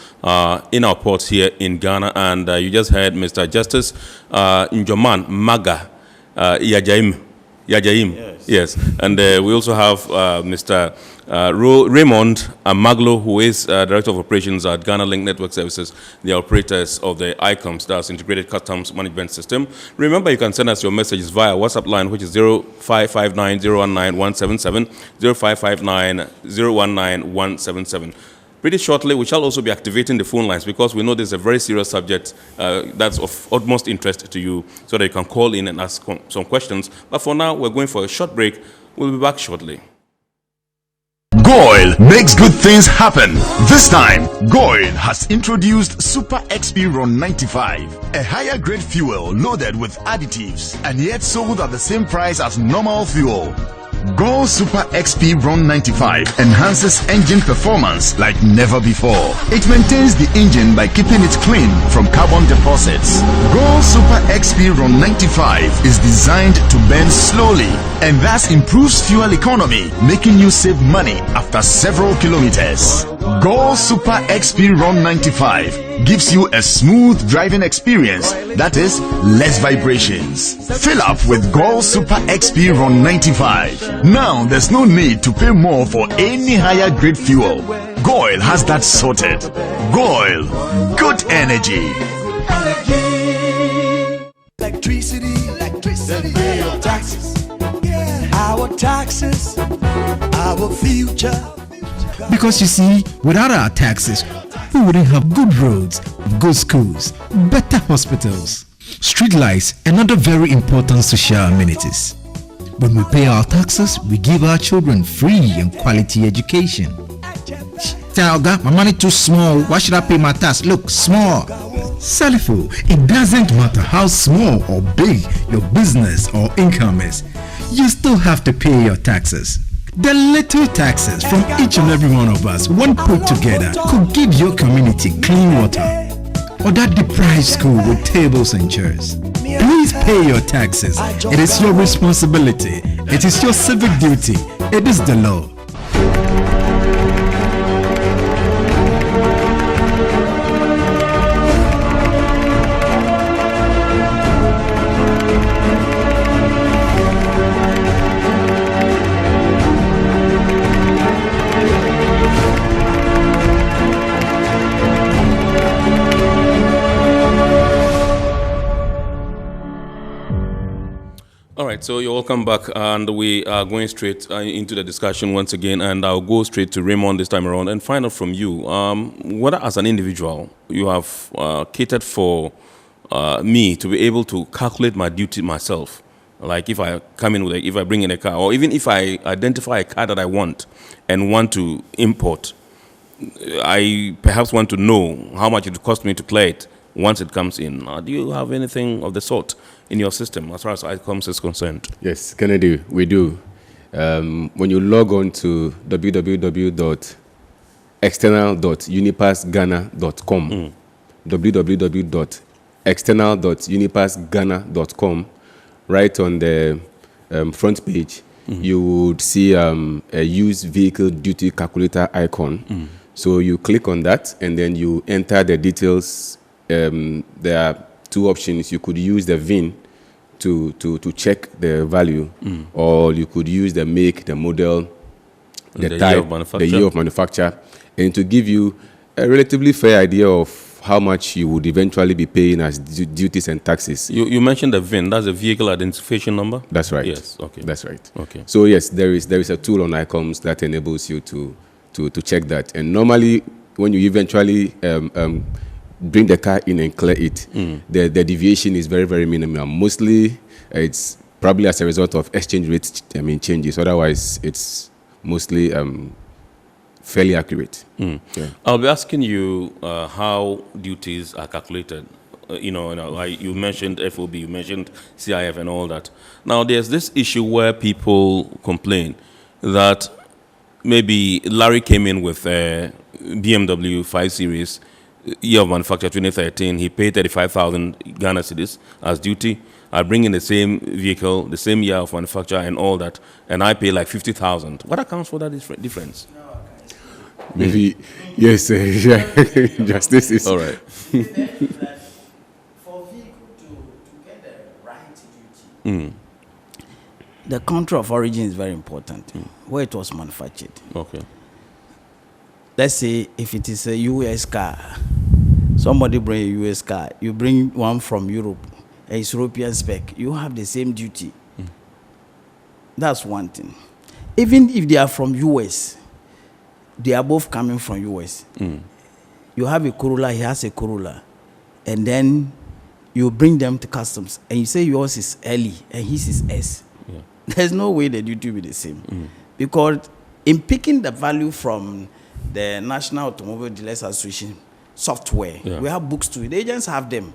[SPEAKER 1] in our ports here in Ghana. And you just heard Mr. Justice Njoman Maga Yajaim. Yes. And we also have Mr. Raymond Maglo, who is Director of Operations at Ghana Link Network Services, the operators of the Icoms, that's Integrated Customs Management System. Remember, you can send us your messages via WhatsApp line, which is 0559-019-177, 0559-019-177. Pretty shortly, we shall also be activating the phone lines because we know this is a very serious subject that's of utmost interest to you, so that you can call in and ask some questions. But for now, we're going for a short break. We'll be back shortly.
[SPEAKER 4] GOIL makes good things happen. This time, GOIL has introduced Super XP Ron 95, a higher grade fuel loaded with additives and yet sold at the same price as normal fuel. GOIL Super XP Ron 95 enhances engine performance like never before. It maintains the engine by keeping it clean from carbon deposits. GOIL Super XP Ron 95 is designed to burn slowly and thus improves fuel economy, making you save money after several kilometers. GOIL Super XP Ron 95 gives you a smooth driving experience, that is, less vibrations. Fill up with GOIL Super XP Ron 95. Now there's no need to pay more for any higher grade fuel. GOIL has that sorted. GOIL, good energy.
[SPEAKER 5] Electricity, pay your taxes. Our taxes, our future.
[SPEAKER 6] Because you see, without our taxes, we wouldn't have good roads, good schools, better hospitals, street lights, and other very important social amenities. When we pay our taxes, we give our children free and quality education. Talga, my money too small. Why should I pay my tax? Look, small. Salifo, it doesn't matter how small or big your business or income is. You still have to pay your taxes. The little taxes from each and every one of us, when put together, could give your community clean water or that deprived school with tables and chairs. Please pay your taxes. It is your responsibility. It is your civic duty. It is the law.
[SPEAKER 1] All right, so you're welcome back, and we are going straight into the discussion once again, and I'll go straight to Raymond this time around and find out from you, whether as an individual you have catered for me to be able to calculate my duty myself. Like if I come in with if I bring in a car, or even if I identify a car that I want and want to import, I perhaps want to know how much it would cost me to clear it once it comes in. Do you have anything of the sort in your system as far as Icoms is concerned?
[SPEAKER 3] Yes, Kennedy, we do. When you log on to www.external.unipassghana.com, www.external.unipassghana.com, right on the front page, you would see a used vehicle duty calculator icon. So you click on that, and then you enter the details. There are two options. You could use the VIN to check the value, or you could use the make, the model, the type, the year of manufacture, and to give you a relatively fair idea of how much you would eventually be paying as duties and taxes.
[SPEAKER 1] You mentioned the VIN. That's a vehicle identification number?
[SPEAKER 3] That's right.
[SPEAKER 1] Yes. Okay.
[SPEAKER 3] That's right.
[SPEAKER 1] Okay.
[SPEAKER 3] So yes, there is a tool on Icoms that enables you to check that. And normally, when you eventually bring the car in and clear it, the deviation is very, very minimal. Mostly, it's probably as a result of exchange rate changes. Otherwise, it's mostly fairly accurate. Yeah.
[SPEAKER 1] I'll be asking you how duties are calculated. You mentioned FOB, you mentioned CIF and all that. Now, there's this issue where people complain that maybe Larry came in with a BMW 5 Series, year of manufacture 2013. He paid 35,000 Ghana cedis as duty. I bring in the same vehicle, the same year of manufacture and all that, and I pay like 50,000. What accounts for that difference?
[SPEAKER 3] Maybe, yes, justice is...
[SPEAKER 2] All right. For vehicle to get the right duty, the country of origin is very important, where it was manufactured.
[SPEAKER 1] Okay.
[SPEAKER 2] Let's say if it is a U.S. car, somebody bring a U.S. car, you bring one from Europe, a European spec, you have the same duty. That's one thing. Even if they are from U.S., they are both coming from U.S. You have a Corolla, he has a Corolla, and then you bring them to customs, and you say yours is LE and his is S. Yeah. There's no way the duty will be the same, because in picking the value from the National Automobile Dealers Association software, we have books too. The agents have them.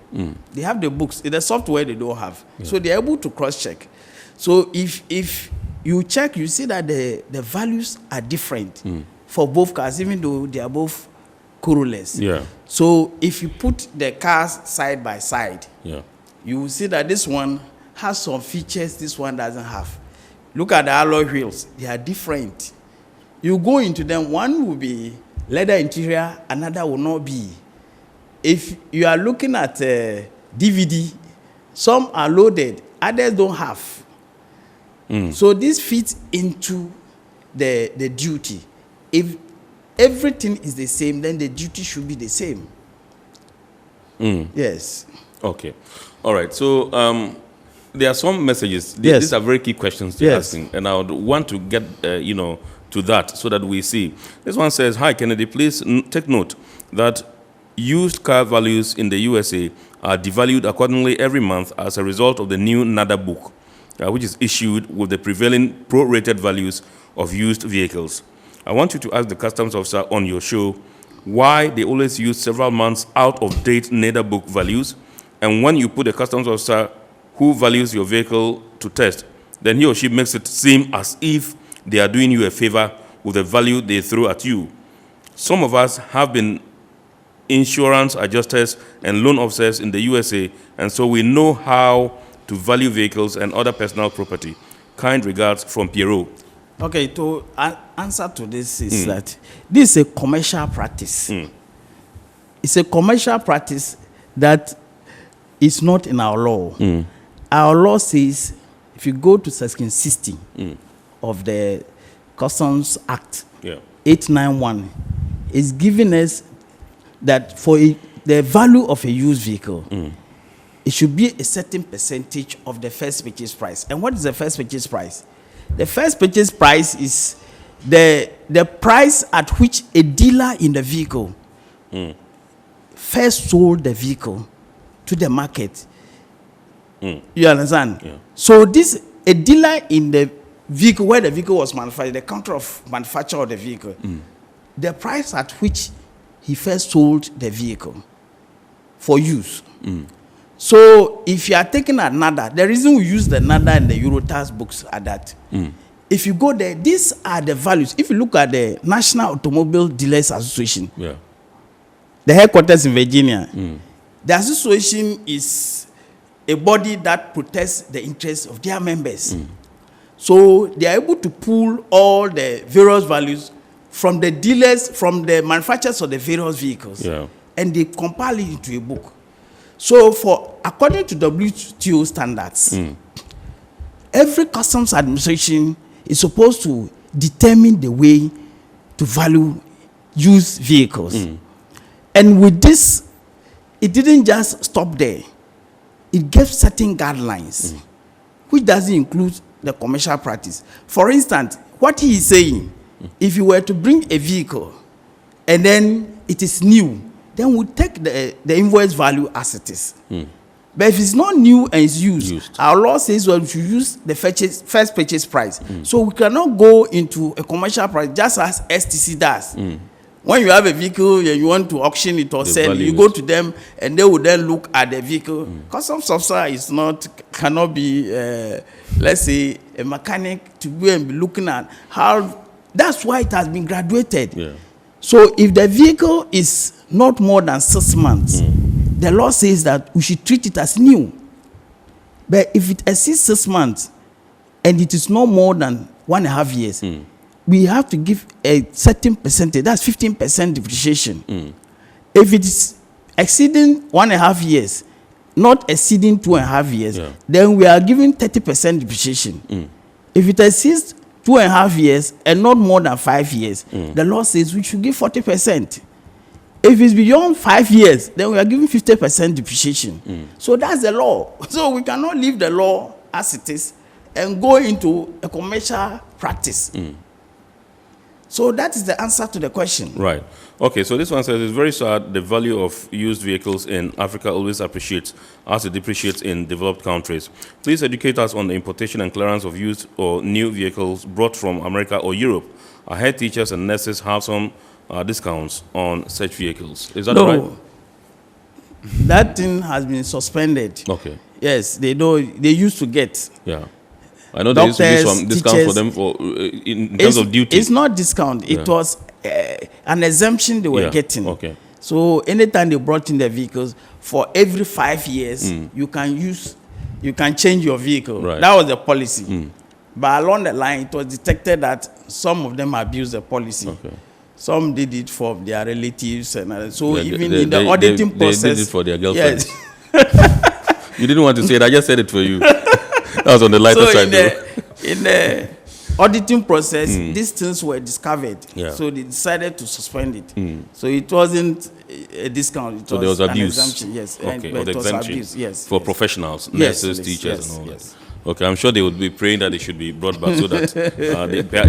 [SPEAKER 2] They have the books. The software they don't have, so they're able to cross-check. So if you check, you see that the values are different. For both cars, even though they are both Corollas. Yeah. So if you put the cars side by side, you will see that this one has some features this one doesn't have. Look at the alloy wheels; they are different. You go into them, one will be leather interior, another will not be. If you are looking at DVD, some are loaded, others don't have. So this fits into the duty. If everything is the same, then the duty should be the same. Yes.
[SPEAKER 1] Okay. All right. So there are some messages. These are very key questions they're asking, and I would want to get to that so that we see. This one says, "Hi Kennedy, please take note that used car values in the USA are devalued accordingly every month as a result of the new NADA book, which is issued with the prevailing prorated values of used vehicles. I want you to ask the customs officer on your show why they always use several months out-of-date NADA book values, and when you put a customs officer who values your vehicle to test, then he or she makes it seem as if they are doing you a favor with the value they throw at you. Some of us have been insurance adjusters and loan officers in the USA, and so we know how to value vehicles and other personal property. Kind regards from Pierrot."
[SPEAKER 2] Okay, to answer to this is that this is a commercial practice. It's a commercial practice that is not in our law. Our law says, if you go to section 60 of the Customs Act, 891, it's giving us that for the value of a used vehicle, it should be a certain percentage of the first purchase price. And what is the first purchase price? The first purchase price is the price at which a dealer in the vehicle first sold the vehicle to the market. You understand? Yeah. So a dealer in the vehicle, where the vehicle was manufactured, the country of manufacture of the vehicle, the price at which he first sold the vehicle for use. So if you are taking a NADA, the reason we use the NADA and the Eurotax books are that if you go there, these are the values. If you look at the National Automobile Dealers Association, the headquarters in Virginia, the association is a body that protects the interests of their members. So they are able to pull all the various values from the dealers, from the manufacturers of the various vehicles, and they compile it into a book. So, according to WTO standards, every customs administration is supposed to determine the way to value used vehicles. And with this, it didn't just stop there. It gave certain guidelines, which doesn't include the commercial practice. For instance, what he is saying, if you were to bring a vehicle and then it is new, then we'll take the invoice value as it is. But if it's not new and it's used, our law says well, we should use the first purchase price. So we cannot go into a commercial price just as STC does. When you have a vehicle and you want to auction it or sell, you go to them and they will then look at the vehicle. Customs officer cannot be, let's say, a mechanic to go and be looking at how. That's why it has been graduated. So if the vehicle is not more than 6 months, the law says that we should treat it as new. But if it exceeds 6 months and it is no more than 1.5 years, we have to give a certain percentage, that's 15% depreciation. If it is exceeding 1.5 years, not exceeding 2.5 years, then we are giving 30% depreciation. If it exceeds 2.5 years and not more than 5 years, the law says we should give 40%. If it's beyond 5 years, then we are giving 50% depreciation. So that's the law. So we cannot leave the law as it is and go into a commercial practice. So that is the answer to the question.
[SPEAKER 1] Right. Okay, so this one says, it's very sad the value of used vehicles in Africa always appreciates as it depreciates in developed countries. Please educate us on the importation and clearance of used or new vehicles brought from America or Europe. I heard teachers and nurses have some discounts on such vehicles. Is that right?
[SPEAKER 2] That thing has been suspended.
[SPEAKER 1] Okay.
[SPEAKER 2] Yes, they used to get.
[SPEAKER 1] Yeah. I know there used to be some discount for them for in terms of duty.
[SPEAKER 2] It's not discount. It was an exemption they were getting.
[SPEAKER 1] Okay.
[SPEAKER 2] So anytime they brought in the vehicles, for every 5 years, you can change your vehicle.
[SPEAKER 1] Right.
[SPEAKER 2] That was the policy. But along the line, it was detected that some of them abused the policy.
[SPEAKER 1] Okay.
[SPEAKER 2] Some did it for their relatives, and so even in the auditing process,
[SPEAKER 1] they did it for their girlfriends.
[SPEAKER 2] Yes.
[SPEAKER 1] You didn't want to say it. I just said it for you. That was on the lighter side.
[SPEAKER 2] In the auditing process, these things were discovered. So they decided to suspend it. So it wasn't a discount. It
[SPEAKER 1] so there was abuse.
[SPEAKER 2] An exemption, yes.
[SPEAKER 1] Okay,
[SPEAKER 2] but
[SPEAKER 1] or the
[SPEAKER 2] it was
[SPEAKER 1] exemption
[SPEAKER 2] abuse, yes.
[SPEAKER 1] for professionals, nurses, teachers, and all that. Okay, I'm sure they would be praying that they should be brought back so that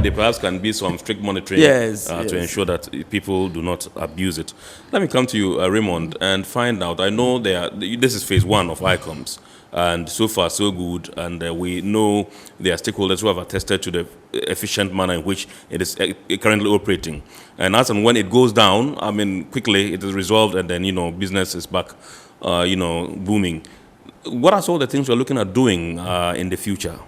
[SPEAKER 1] they perhaps can be some strict monitoring to ensure that people do not abuse it. Let me come to you, Raymond, and find out. I know this is phase 1 of Icoms, and so far so good, and we know there are stakeholders who have attested to the efficient manner in which it is currently operating. And as and when it goes down, I mean, quickly it is resolved, and then, business is back, booming. What are some of the things we're looking at doing in the future?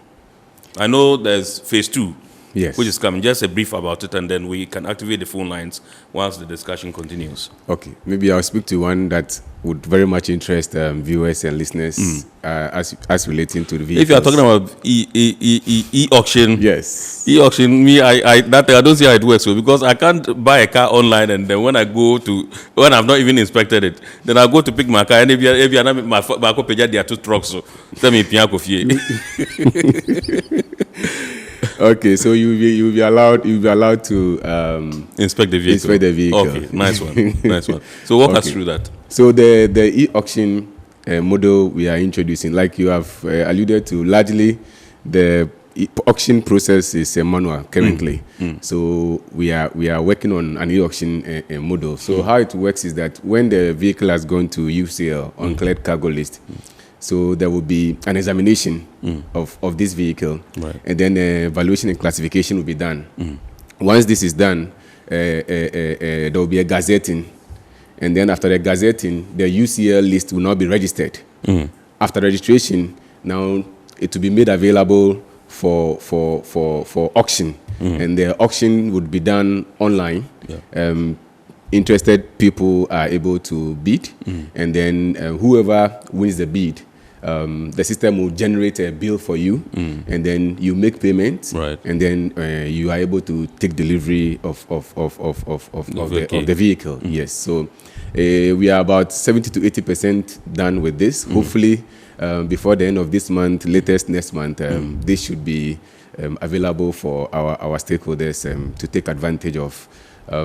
[SPEAKER 1] I know there's phase 2, which is coming. Just a brief about it, and then we can activate the phone lines whilst the discussion continues. Okay.
[SPEAKER 3] Maybe I'll speak to one that would very much interest viewers and listeners as relating to the vehicles.
[SPEAKER 1] If you are talking about e-auction,
[SPEAKER 3] yes.
[SPEAKER 1] E-auction, I don't see how it works. Because I can't buy a car online, and then when I've not even inspected it, then I go to pick my car, and if you're not my copy, there are 2 trucks. So tell me,
[SPEAKER 3] okay, so you'll be allowed to
[SPEAKER 1] inspect the vehicle. Okay, nice one. So walk us through that.
[SPEAKER 3] So the e-auction model we are introducing, like you have alluded to, largely the auction process is a manual currently. So we are working on an e-auction model. So how it works is that when the vehicle has gone to UCL, uncleared cargo list, so there will be an examination of this vehicle, and then evaluation and classification will be done. Once this is done, there will be a gazetting, and then after the gazetting, the UCL list will now be registered. After registration, now it will be made available for auction, and the auction would be done online. Interested people are able to bid, and then whoever wins the bid the system will generate a bill for you, and then you make payment, and then you are able to take delivery of the vehicle. Yes, so we are about 70 to 80% done with this. Hopefully, before the end of this month, latest next month, this should be available for our stakeholders to take advantage of.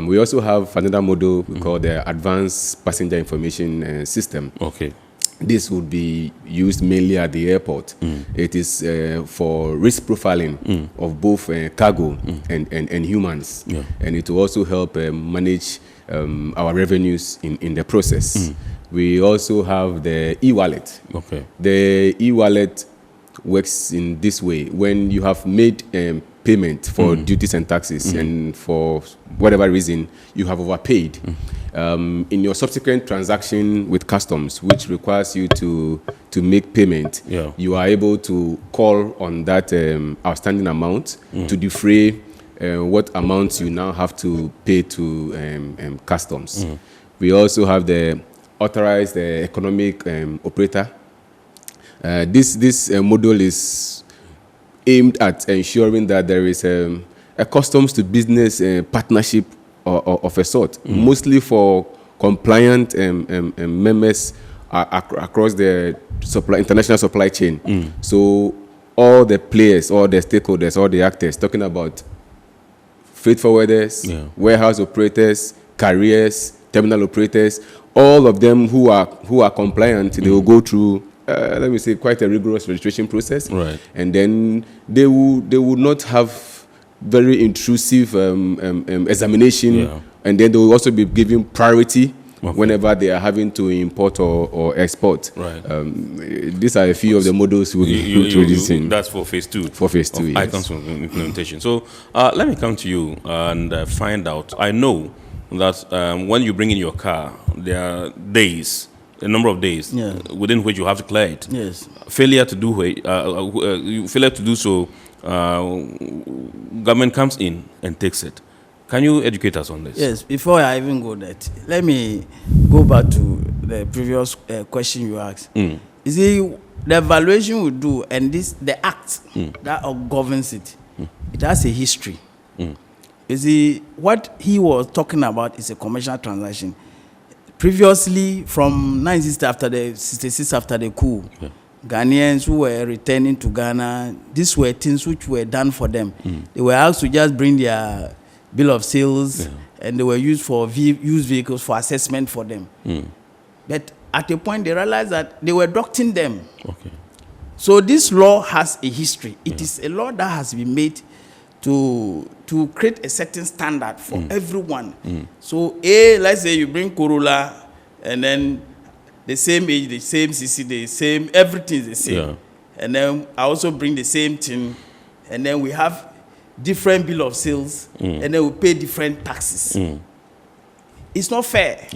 [SPEAKER 3] We also have another model we call the Advanced Passenger Information System.
[SPEAKER 1] Okay.
[SPEAKER 3] This would be used mainly at the airport. It is for risk profiling of both cargo and humans. Yeah. And it will also help manage our revenues in the process. We also have the e-wallet.
[SPEAKER 1] Okay.
[SPEAKER 3] The e-wallet works in this way. When you have made payment for duties and taxes, and for whatever reason you have overpaid, in your subsequent transaction with customs, which requires you to make payment, you are able to call on that outstanding amount to defray what amounts you now have to pay to customs. We also have the authorized economic operator. This model is aimed at ensuring that there is a customs to business partnership of a sort, mostly for compliant members across the international supply chain. So all the players, all the stakeholders, all the actors, talking about freight forwarders, warehouse operators, carriers, terminal operators, all of them who are compliant, they will go through let me say quite a rigorous registration process, and then they will not have very intrusive examination, and then they will also be given priority whenever they are having to import or export. These are a few of the models we'll be introducing.
[SPEAKER 1] That's for phase 2.
[SPEAKER 3] For phase 2, yes.
[SPEAKER 1] Icoms implementation. So let me come to you and find out. I know that when you bring in your car, there are days, a number of days within which you have to clear it.
[SPEAKER 2] Yes.
[SPEAKER 1] Failure to do so, government comes in and takes it. Can you educate us on this?
[SPEAKER 2] Yes. Before I even go there, let me go back to the previous question you asked. You see, the evaluation we do, and the act that governs it, it has a history. You see, what he was talking about is a commercial transaction. Previously, from 1966 after the coup, Ghanaians who were returning to Ghana, these were things which were done for them. They were asked to just bring their bill of sales, and they were used for used vehicles for assessment for them. But at a point, they realized that they were doctoring them. So this law has a history. It is a law that has been made to create a certain standard for everyone. So, let's say you bring Corolla, and then the same age, the same CC, the same, everything is the same. And then I also bring the same thing, and then we have different bill of sales, and then we pay different taxes. It's not fair.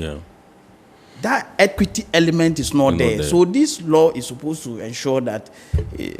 [SPEAKER 2] That equity element is not there. So this law is supposed to ensure that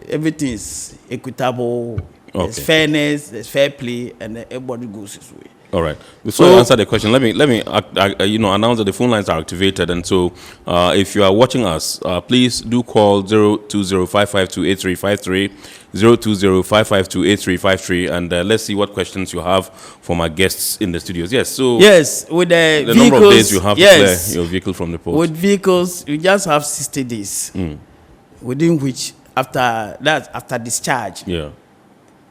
[SPEAKER 2] everything is equitable. There's fairness, there's fair play, and everybody goes his way.
[SPEAKER 1] All right. Before you answer the question, let me announce that the phone lines are activated, and so if you are watching us, please do call 020-552-8353, 020-552-8353, and let's see what questions you have from our guests in the studios. Yes. So
[SPEAKER 2] with the vehicles,
[SPEAKER 1] number of days you have to clear your vehicle from the port.
[SPEAKER 2] With vehicles, you just have 60 days, within which after discharge.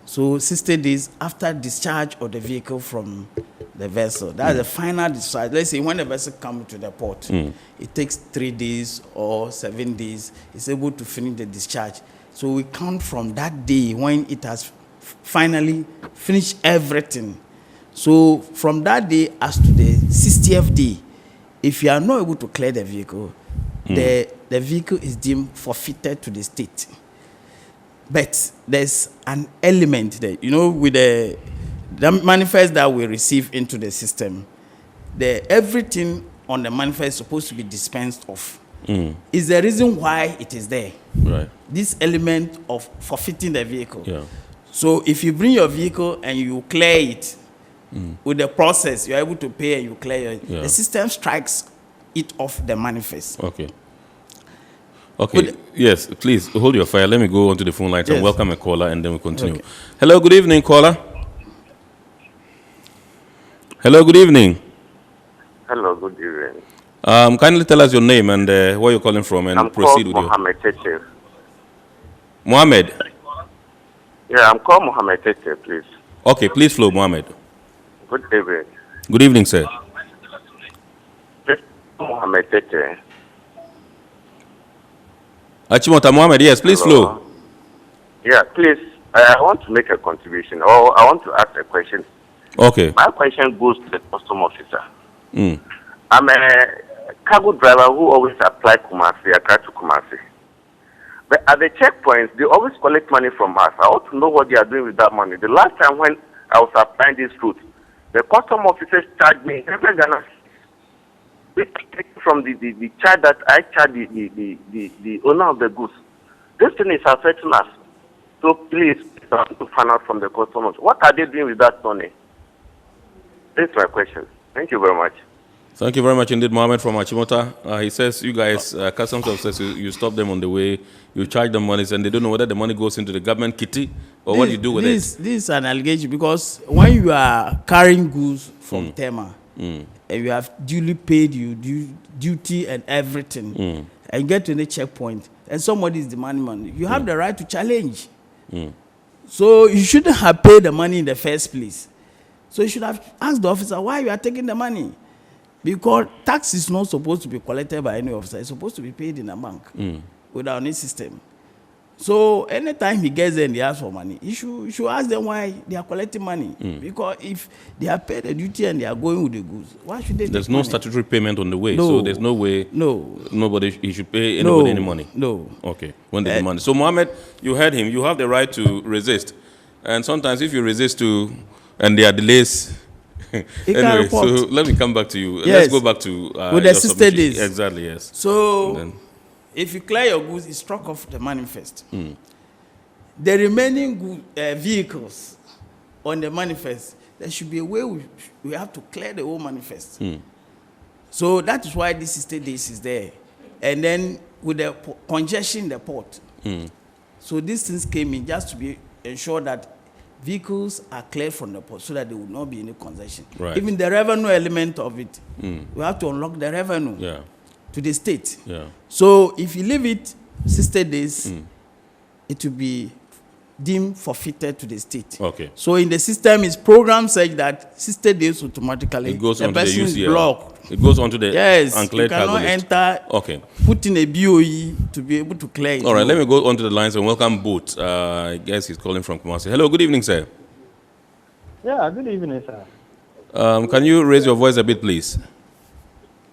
[SPEAKER 2] So 60 days after discharge of the vehicle from the vessel. That's the final discharge. Let's say when the vessel comes to the port, it takes 3 days or 7 days. It's able to finish the discharge. So we count from that day when it has finally finished everything. So from that day as to the 60th day, if you are not able to clear the vehicle, the vehicle is deemed forfeited to the state. But there's an element there, with the manifest that we receive into the system, everything on the manifest is supposed to be dispensed of. Is the reason why it is there. This element of forfeiting the vehicle. So if you bring your vehicle and you clear it, with the process, you're able to pay and you clear it. The system strikes it off the manifest.
[SPEAKER 1] Okay. Yes, please hold your fire. Let me go onto the phone lines and welcome a caller, and then we continue.
[SPEAKER 2] Okay.
[SPEAKER 1] Hello, good evening, caller. Hello, good evening.
[SPEAKER 7] Hello, good evening.
[SPEAKER 1] Kindly tell us your name and where you're calling from, and proceed with
[SPEAKER 7] Mohammed Tete.
[SPEAKER 1] Mohammed.
[SPEAKER 7] Yeah, I'm called Mohammed Tete, please.
[SPEAKER 1] Okay, please flow, Mohammed.
[SPEAKER 7] Good evening.
[SPEAKER 1] Good evening, sir.
[SPEAKER 7] Mohammed Tete.
[SPEAKER 1] Achimota Mohammed, yes, please flow.
[SPEAKER 7] Yeah, please, I want to make a contribution, or I want to ask a question.
[SPEAKER 1] Okay.
[SPEAKER 7] My question goes to the customs officer.
[SPEAKER 1] Mm.
[SPEAKER 7] I'm a cargo driver who always apply Kumasi, Accra to Kumasi. But at the checkpoints, they always collect money from us. I want to know what they are doing with that money. The last time when I was applying this route, the customs officers charged me from the charge that I charge the owner of the goods. This thing is affecting us. So please, I want to find out from the customers, what are they doing with that money? This is my question. Thank you very much.
[SPEAKER 1] Thank you very much indeed, Mohammed from Achimota. He says you guys, customs officers, you stop them on the way, you charge them money, and they don't know whether the money goes into the government kitty or what you do with it.
[SPEAKER 2] This is an allegation because when you are carrying goods from Tema and you have duly paid you duty and everything, and you get to the checkpoint and somebody is demanding money, you have the right to challenge. So you shouldn't have paid the money in the first place. So you should have asked the officer why you are taking the money. Because tax is not supposed to be collected by any officer. It's supposed to be paid in a bank without any system. So anytime he gets there and he asks for money, you should ask them why they are collecting money. Because if they have paid the duty and they are going with the goods, why should they
[SPEAKER 1] There's
[SPEAKER 2] take
[SPEAKER 1] no
[SPEAKER 2] money?
[SPEAKER 1] statutory payment on the way,
[SPEAKER 2] No.
[SPEAKER 1] so there's no way he should pay anybody any money.
[SPEAKER 2] No.
[SPEAKER 1] Okay, when they demand. So Mohammed, you heard him. You have the right to resist. And sometimes if you resist and there are delays, anyway, so let me come back to you.
[SPEAKER 2] Yes.
[SPEAKER 1] Let's go back to
[SPEAKER 2] with the assisted days.
[SPEAKER 1] Exactly, yes.
[SPEAKER 2] So if you clear your goods, it's struck off the manifest. The remaining vehicles on the manifest, there should be a way we have to clear the whole manifest. So that is why this assisted days is there. And then with the congestion in the port. So these things came in just to ensure that vehicles are cleared from the port so that there will not be any congestion.
[SPEAKER 1] Right.
[SPEAKER 2] Even the revenue element of it, we have to unlock the revenue to the state. So if you leave it 60 days, it will be deemed forfeited to the state.
[SPEAKER 1] Okay.
[SPEAKER 2] So in the system, it's programmed such that 60 days automatically
[SPEAKER 1] It goes
[SPEAKER 2] the
[SPEAKER 1] onto the
[SPEAKER 2] person is
[SPEAKER 1] UCL.
[SPEAKER 2] blocked.
[SPEAKER 1] It goes onto the uncleared
[SPEAKER 2] you
[SPEAKER 1] cargo
[SPEAKER 2] cannot
[SPEAKER 1] list.
[SPEAKER 2] enter.
[SPEAKER 1] Okay.
[SPEAKER 2] Put in a BOE to be able to clear it.
[SPEAKER 1] All right, let me go onto the lines and welcome Boot. I guess he's calling from Kumasi. Hello, good evening, sir.
[SPEAKER 8] Yeah, good evening, sir.
[SPEAKER 1] Can you raise your voice a bit, please?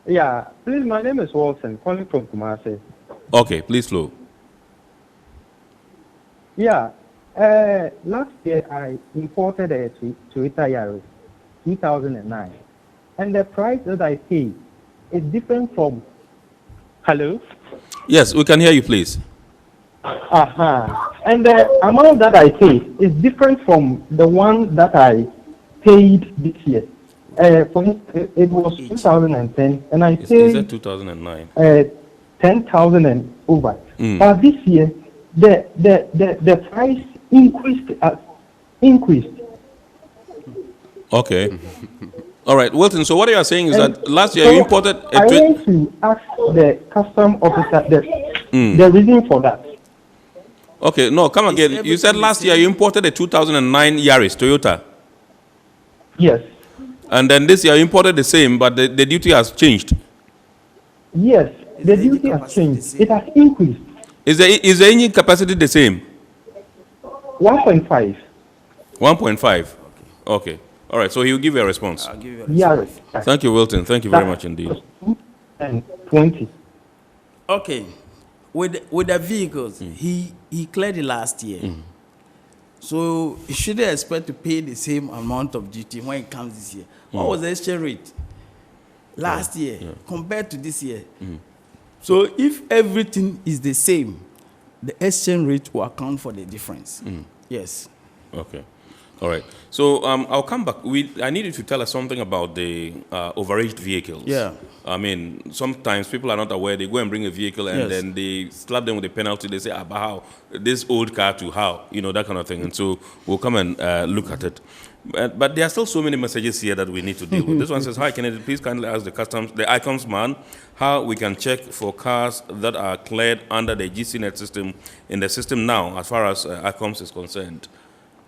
[SPEAKER 8] Yeah, please, my name is Walton, calling from Kumasi.
[SPEAKER 1] Okay, please flow.
[SPEAKER 8] Yeah, last year I imported a Toyota Yaris 2009, and the price that I pay is different from. Hello?
[SPEAKER 1] Yes, we can hear you, please.
[SPEAKER 8] And the amount that I pay is different from the one that I paid this year. For instance, it was 2010, and I
[SPEAKER 1] Is
[SPEAKER 8] paid
[SPEAKER 1] that 2009?
[SPEAKER 8] 10,000 and over. But this year, the price increased.
[SPEAKER 1] Okay. All right, Wilton. So what you are saying is
[SPEAKER 8] And
[SPEAKER 1] that last year
[SPEAKER 8] so
[SPEAKER 1] you imported
[SPEAKER 8] I want to ask the custom officer the reason for that.
[SPEAKER 1] Okay, no, come again. You said last year you imported a 2009 Yaris Toyota.
[SPEAKER 8] Yes.
[SPEAKER 1] And then this year you imported the same, but the duty has changed.
[SPEAKER 8] Yes, the duty has changed. It has increased.
[SPEAKER 1] Is the engine capacity the same?
[SPEAKER 8] 1.5.
[SPEAKER 1] 1.5. Okay. All right. So he will give you a response.
[SPEAKER 2] I'll give you a response.
[SPEAKER 8] Yaris.
[SPEAKER 1] Thank you, Wilton. Thank you very much indeed.
[SPEAKER 8] And 20.
[SPEAKER 2] Okay. With the vehicles, he cleared it last year. So you shouldn't expect to pay the same amount of duty when it comes this year. What was the exchange rate last year compared to this year? So if everything is the same, the exchange rate will account for the difference. Yes.
[SPEAKER 1] Okay. All right. So I'll come back. I need you to tell us something about the overaged vehicles.
[SPEAKER 2] Yeah.
[SPEAKER 1] I mean, sometimes people are not aware. They go and bring a vehicle and then they slap them with a penalty. They say, but how? This old car to how? That kind of thing. And so we'll come and look at it. But there are still so many messages here that we need to deal with. This one says, hi, Kennedy, please kindly ask the Icoms man how we can check for cars that are cleared under the GCNet system in the system now as far as Icoms is concerned.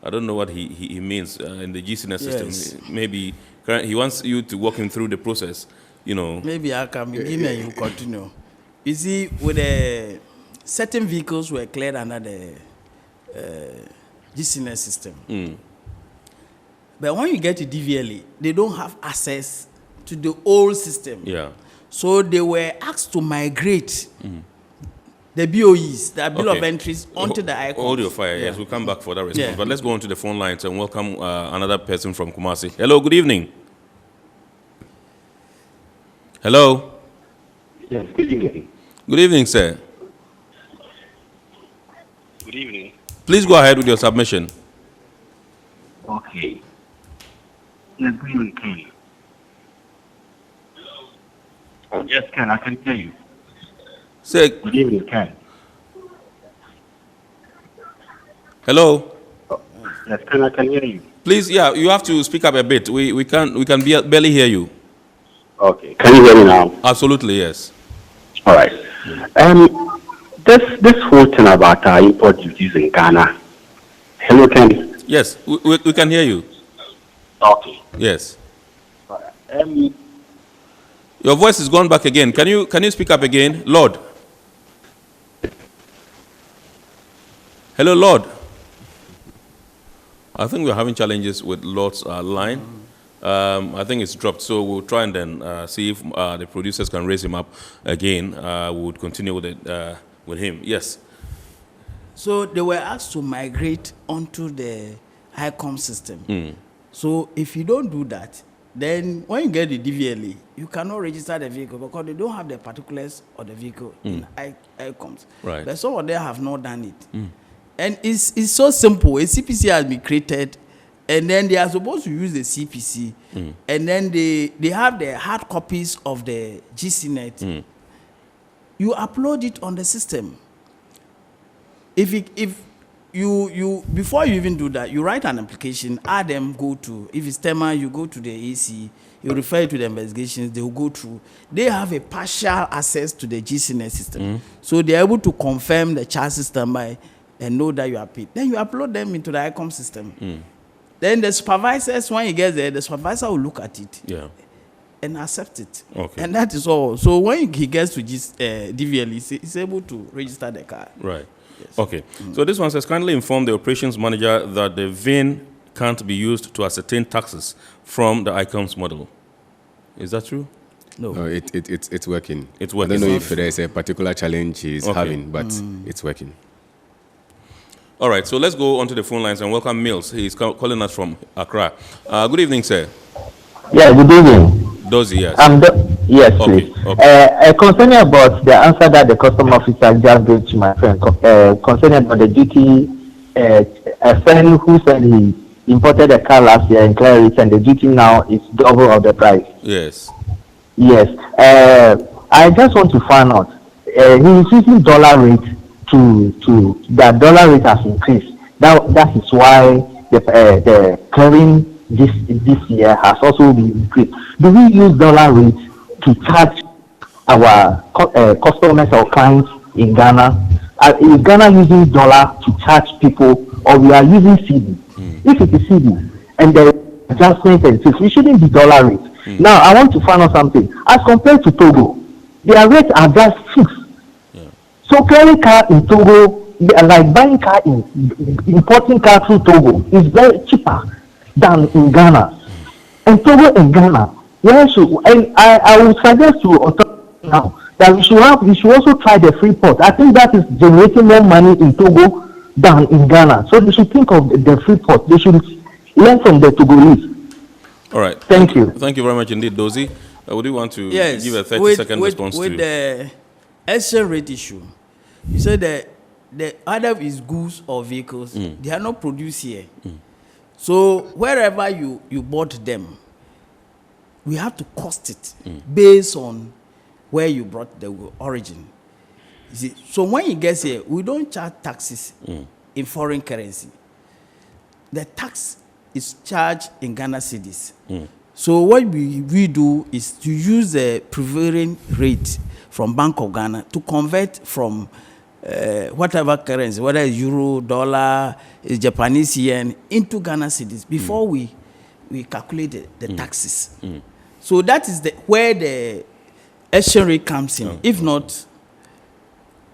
[SPEAKER 1] I don't know what he means in the GCNet system. Maybe he wants you to walk him through the process.
[SPEAKER 2] Maybe I can begin and you continue. You see, with the certain vehicles were cleared under the GCNet system. But when you get to DVLA, they don't have access to the old system.
[SPEAKER 1] Yeah.
[SPEAKER 2] So they were asked to migrate the BOEs, the bill of entries, onto the Icoms.
[SPEAKER 1] Hold your fire. Yes, we'll come back for that response. But let's go on to the phone lines and welcome another person from Kumasi. Hello, good evening. Hello.
[SPEAKER 9] Yes, good evening.
[SPEAKER 1] Good evening, sir.
[SPEAKER 9] Good evening.
[SPEAKER 1] Please go ahead with your submission.
[SPEAKER 9] Okay. Yes, good evening, Ken. Yes, Ken, I can hear you.
[SPEAKER 1] Say.
[SPEAKER 9] Good evening, Ken.
[SPEAKER 1] Hello.
[SPEAKER 9] Yes, Ken, I can hear you.
[SPEAKER 1] Please, you have to speak up a bit. We can barely hear you.
[SPEAKER 9] Okay. Can you hear me now?
[SPEAKER 1] Absolutely, yes.
[SPEAKER 9] All right. This whole thing about import duties in Ghana. Hello, Ken.
[SPEAKER 1] Yes, we can hear you.
[SPEAKER 9] Okay.
[SPEAKER 1] Yes. Your voice has gone back again. Can you speak up again, Lord? Hello, Lord. I think we're having challenges with Lord's line. I think it's dropped, so we'll try and then see if the producers can raise him up again. We would continue with it with him. Yes.
[SPEAKER 2] So they were asked to migrate onto the Icoms system. So if you don't do that, then when you get the DVLA, you cannot register the vehicle because they don't have the particulars of the vehicle in Icoms.
[SPEAKER 1] Right.
[SPEAKER 2] But some of them have not done it. And it's so simple. A CPC has been created, and then they are supposed to use the CPC, and then they have the hard copies of the GCNet. You upload it on the system. If you before you even do that, you write an application, add them, go to, if it's Tema, you go to the AC, you refer to the investigations, they will go through. They have a partial access to the GCNet system. So they're able to confirm the charge system and know that you are paid. Then you upload them into the Icoms system. Then the supervisors, when he gets there, the supervisor will look at it and accept it.
[SPEAKER 1] Okay.
[SPEAKER 2] And that is all. So when he gets to DVL, he's able to register the car.
[SPEAKER 1] Right. Yes. Okay. So this one says, kindly inform the operations manager that the VIN can't be used to ascertain taxes from the Icoms model. Is that true?
[SPEAKER 3] No, it's working.
[SPEAKER 1] It's working.
[SPEAKER 3] I don't know if there's a particular challenge he's having, but it's working.
[SPEAKER 1] All right, so let's go onto the phone lines and welcome Mills. He's calling us from Accra. Good evening, sir.
[SPEAKER 10] Yeah, good evening.
[SPEAKER 1] Dozie, yes.
[SPEAKER 10] Yes, please. Okay. Concerning about the answer that the customs officer just gave to my friend, concerning about the duty, a friend who said he imported a car last year and cleared it, and the duty now is double of the price.
[SPEAKER 1] Yes.
[SPEAKER 10] Yes. I just want to find out. He is using dollar rate to that dollar rate has increased. That is why the clearing this year has also been increased. Do we use dollar rate to charge our customers or clients in Ghana? Is Ghana using dollar to charge people, or we are using CD? If it is CD and the adjustment and things, we shouldn't be dollar rate. Now I want to find out something. As compared to Togo, their rates are just fixed. So clearing car in Togo, like buying car importing car through Togo is very cheaper than in Ghana. And Togo and Ghana, and I would suggest to now that we should also try the free port. I think that is generating more money in Togo than in Ghana. So they should think of the free port. They should learn from the Togolese.
[SPEAKER 1] All right.
[SPEAKER 10] Thank you.
[SPEAKER 1] Thank you very much indeed, Dozie. Would you want to give a 30-second response
[SPEAKER 2] with the exchange rate issue? You said that either is goods or vehicles, they are not produced here. So wherever you bought them, we have to cost it based on where you brought the origin. You see, so when it gets here, we don't charge taxes in foreign currency. The tax is charged in Ghana cedis. So what we do is to use the prevailing rate from Bank of Ghana to convert from whatever currency, whether it's euro, dollar, is Japanese yen, into Ghana cedis before we calculate the taxes. So that is where the exchange rate comes in. If not,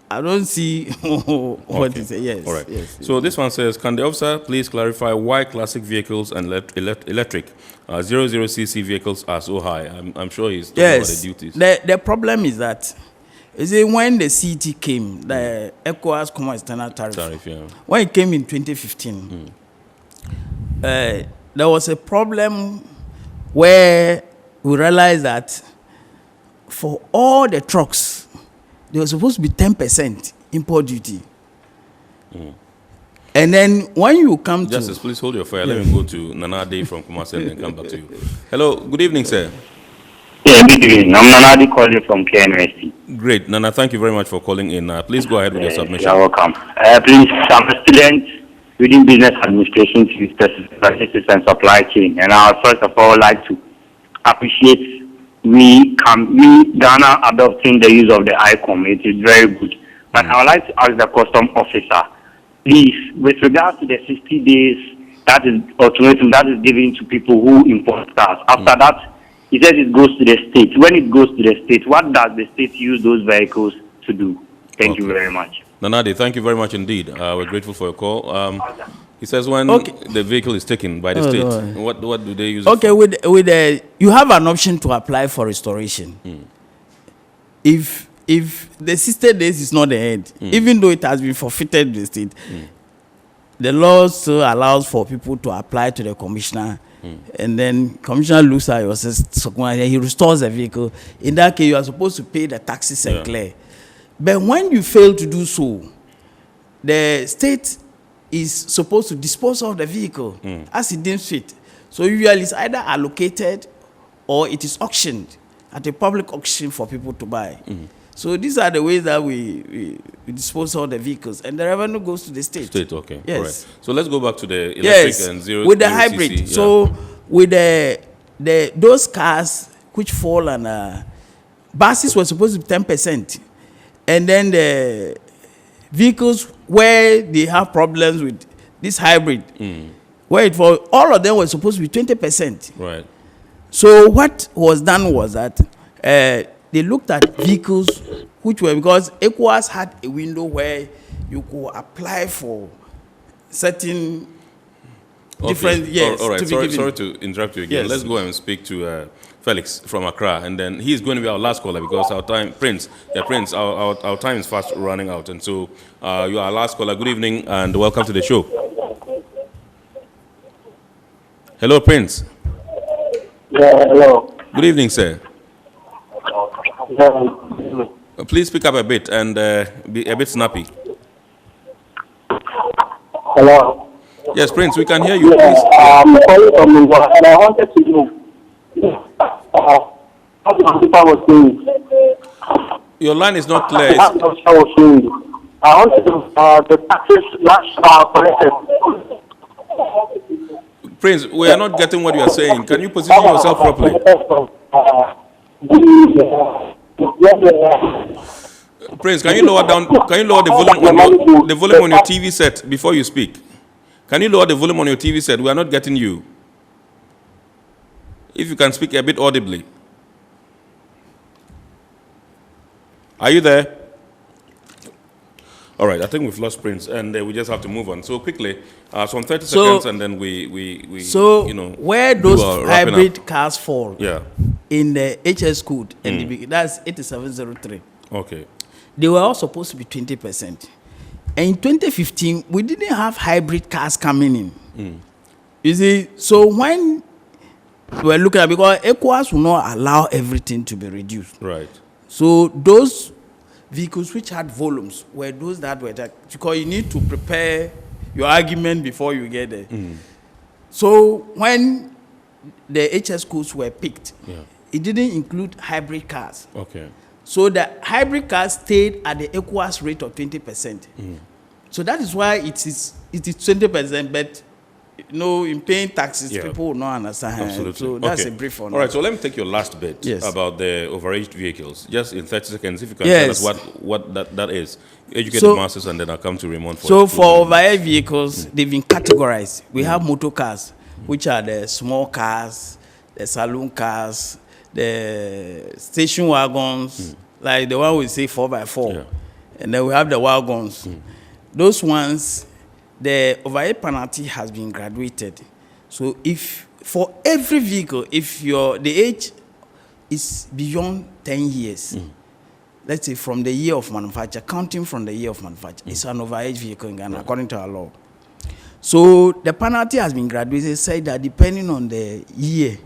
[SPEAKER 2] I don't see what to say. Yes.
[SPEAKER 1] All right.
[SPEAKER 2] Yes.
[SPEAKER 1] So this one says, can the officer please clarify why classic vehicles and electric 00cc vehicles are so high? I'm sure he's talking about the duties.
[SPEAKER 2] The problem is that, you see, when the CET came, the ECOWAS Common External Tariff, when it came in 2015, there was a problem where we realized that for all the trucks, there was supposed to be 10% import duty. And then when you come
[SPEAKER 1] Justice, please hold your fire. Let me go to Nana Day from Kumasi and then come back to you. Hello, good evening, sir.
[SPEAKER 11] Yeah, good evening. I'm Nana calling from KNST.
[SPEAKER 1] Great, Nana, thank you very much for calling in. Please go ahead with your submission.
[SPEAKER 11] You're welcome. Please, I'm a student reading business administration to statistics and supply chain. And I would first of all like to appreciate Ghana adopting the use of the Icoms. It is very good. But I would like to ask the custom officer, please, with regards to the 60 days that is ultimatum that is given to people who import cars. After that, he says it goes to the state. When it goes to the state, what does the state use those vehicles to do? Thank you very much.
[SPEAKER 1] Nanade, thank you very much indeed. We're grateful for your call. He says when the vehicle is taken by the state, what do they use?
[SPEAKER 2] Okay, you have an option to apply for restoration. If the 60 days is not the end, even though it has been forfeited to the state, the law still allows for people to apply to the commissioner, and then commissioner looks at your system and he restores the vehicle. In that case, you are supposed to pay the taxes and clear. But when you fail to do so, the state is supposed to dispose of the vehicle as it deems fit. So usually it's either allocated or it is auctioned at a public auction for people to buy. So these are the ways that we dispose of the vehicles, and the revenue goes to the state.
[SPEAKER 1] State, okay.
[SPEAKER 2] Yes.
[SPEAKER 1] All right. So let's go back to the electric and zero
[SPEAKER 2] with the
[SPEAKER 1] zero
[SPEAKER 2] hybrid.
[SPEAKER 1] CC,
[SPEAKER 2] So with those cars which fall on buses were supposed to be 10%, and then the vehicles where they have problems with this hybrid, where it was, all of them were supposed to be 20%.
[SPEAKER 1] Right.
[SPEAKER 2] So what was done was that they looked at vehicles which were, because ECOWAS had a window where you could apply for certain different years.
[SPEAKER 1] All right.
[SPEAKER 2] To
[SPEAKER 1] Sorry to interrupt you again.
[SPEAKER 2] Yes.
[SPEAKER 1] Let's go and speak to Felix from Accra, and then he's going to be our last caller because our time, Prince, our time is fast running out, and so you are our last caller. Good evening and welcome to the show. Hello, Prince.
[SPEAKER 12] Yeah, hello.
[SPEAKER 1] Good evening, sir. Please speak up a bit and be a bit snappy.
[SPEAKER 12] Hello.
[SPEAKER 1] Yes, Prince, we can hear you.
[SPEAKER 12] Yeah,
[SPEAKER 1] please.
[SPEAKER 12] I'm calling from Lagos, and I wanted to know what the officer was saying.
[SPEAKER 1] Your line is not clear.
[SPEAKER 12] What the officer was saying. I wanted to know the taxes last collected.
[SPEAKER 1] Prince, we are not getting what you are saying. Can you position yourself properly? Prince, can you lower the volume on your TV set before you speak? Can you lower the volume on your TV set? We are not getting you. If you can speak a bit audibly. Are you there? All right, I think we've lost Prince, and we just have to move on. So quickly, some 30 seconds, and then we
[SPEAKER 2] where those hybrid cars fall, in the HS code, and that's 8703.
[SPEAKER 1] Okay.
[SPEAKER 2] They were all supposed to be 20%. And in 2015, we didn't have hybrid cars coming in. You see, so when we were looking at, because ECOWAS will not allow everything to be reduced.
[SPEAKER 1] Right.
[SPEAKER 2] So those vehicles which had volumes were those that were, because you need to prepare your argument before you get there. So when the HS codes were picked, it didn't include hybrid cars.
[SPEAKER 1] Okay.
[SPEAKER 2] So the hybrid cars stayed at the ECOWAS rate of 20%. So that is why it is 20%, but in paying taxes, people will not understand.
[SPEAKER 1] Absolutely.
[SPEAKER 2] So that's a brief on
[SPEAKER 1] All right, so let me take your last bit about the overaged vehicles. Just in 30 seconds, if you can tell us what that is. Educate the masses, and then I'll come to Raymond for
[SPEAKER 2] So for overaged vehicles, they've been categorized. We have motor cars, which are the small cars, the saloon cars, the station wagons, like the one we say 4x4. And then we have the wagons. Those ones, the overage penalty has been graduated. So if for every vehicle, if the age is beyond 10 years, let's say from the year of manufacture, counting from the year of manufacture, it's an overage vehicle in Ghana, according to our law. So the penalty has been graduated, said that depending on the year,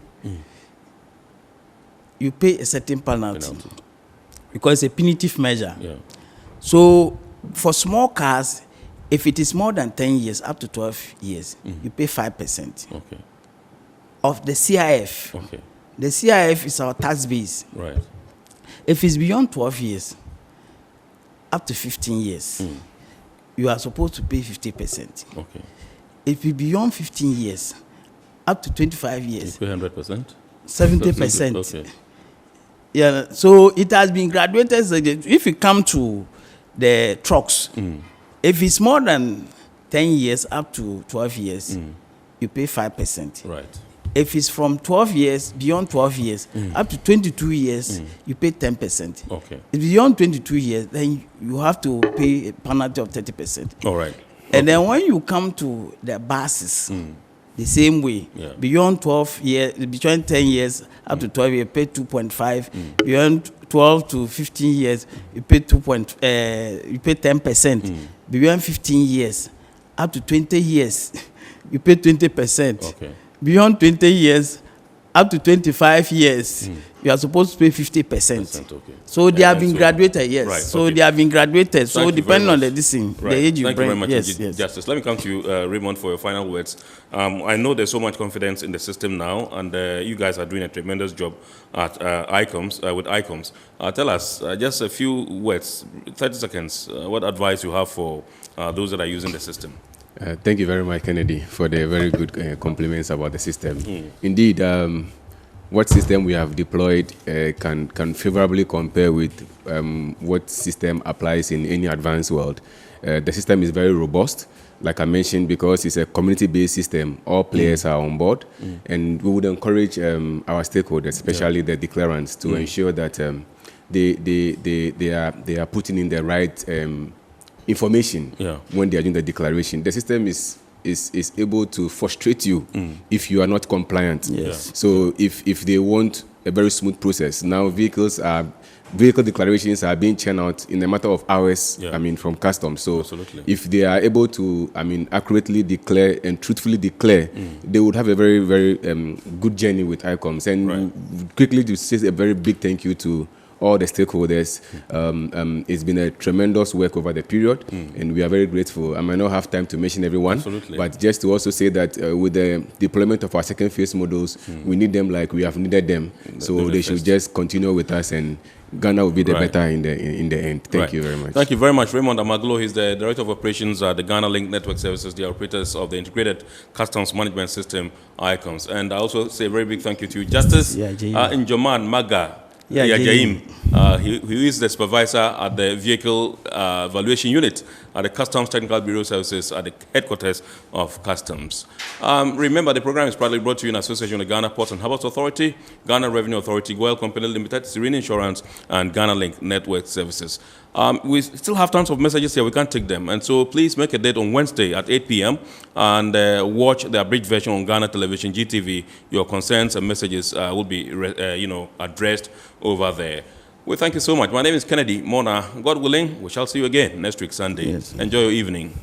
[SPEAKER 2] you pay a certain penalty. Because it's a punitive measure. So for small cars, if it is more than 10 years, up to 12 years, you pay 5% of the CIF. The CIF is our tax base.
[SPEAKER 1] Right.
[SPEAKER 2] If it's beyond 12 years, up to 15 years, you are supposed to pay 50%. If it's beyond 15 years, up to 25 years,
[SPEAKER 1] you pay 100%?
[SPEAKER 2] 70%. Yeah, so it has been graduated. So if you come to the trucks, if it's more than 10 years up to 12 years, you pay 5%.
[SPEAKER 1] Right.
[SPEAKER 2] If it's from 12 years, beyond 12 years, up to 22 years, you pay 10%. If beyond 22 years, then you have to pay a penalty of 30%.
[SPEAKER 1] All right.
[SPEAKER 2] And then when you come to the buses, the same way, beyond 12 years, between 10 years up to 12 years, you pay 2.5. Beyond 12 to 15 years, you pay 10%. Beyond 15 years, up to 20 years, you pay 20%. Beyond 20 years, up to 25 years, you are supposed to pay 50%. So they have been graduated, yes.
[SPEAKER 1] Right,
[SPEAKER 2] so they have been graduated. So depending on the age you
[SPEAKER 1] Thank
[SPEAKER 2] bring.
[SPEAKER 1] you very much, Justice. Let me come to you, Raymond, for your final words. I know there's so much confidence in the system now, and you guys are doing a tremendous job at Icoms, with Icoms. Tell us, just a few words, 30 seconds, what advice you have for those that are using the system.
[SPEAKER 3] Thank you very much, Kennedy, for the very good compliments about the system. Indeed, what system we have deployed can favorably compare with what system applies in any advanced world. The system is very robust, like I mentioned, because it's a community-based system. All players are on board, and we would encourage our stakeholders, especially the declarants, to ensure that they are putting in the right information when they are doing the declaration. The system is able to frustrate you if you are not compliant. So if they want a very smooth process, now vehicle declarations are being churned out in a matter of hours, from customs. So if they are able to, accurately declare and truthfully declare, they would have a very, very good journey with Icoms. And quickly to say a very big thank you to all the stakeholders. It's been a tremendous work over the period, and we are very grateful. I might not have time to mention everyone, but just to also say that with the deployment of our second phase models, we need them like we have needed them. So they should just continue with us, and Ghana will be the better in the end. Thank you very much.
[SPEAKER 1] Thank you very much, Raymond Amaglo. He's the Director of Operations at the Ghana Link Network Services, the operators of the Integrated Customs Management System, Icoms. And I also say a very big thank you to Justice Njoman Maga. Jaim. He is the supervisor at the Vehicle Valuation Unit at the Customs Technical Bureau Services at the headquarters of Customs. Remember, the program is proudly brought to you in association with the Ghana Ports and Harbours Authority, Ghana Revenue Authority, Goyle Company Limited, Serene Insurance, and Ghana Link Network Services. We still have tons of messages here. We can't take them. And so please make a date on Wednesday at 8 p.m. and watch the abridged version on Ghana Television, GTV. Your concerns and messages will be addressed over there. Well, thank you so much. My name is Kennedy Mona. God willing, we shall see you again next week, Sunday. Enjoy your evening.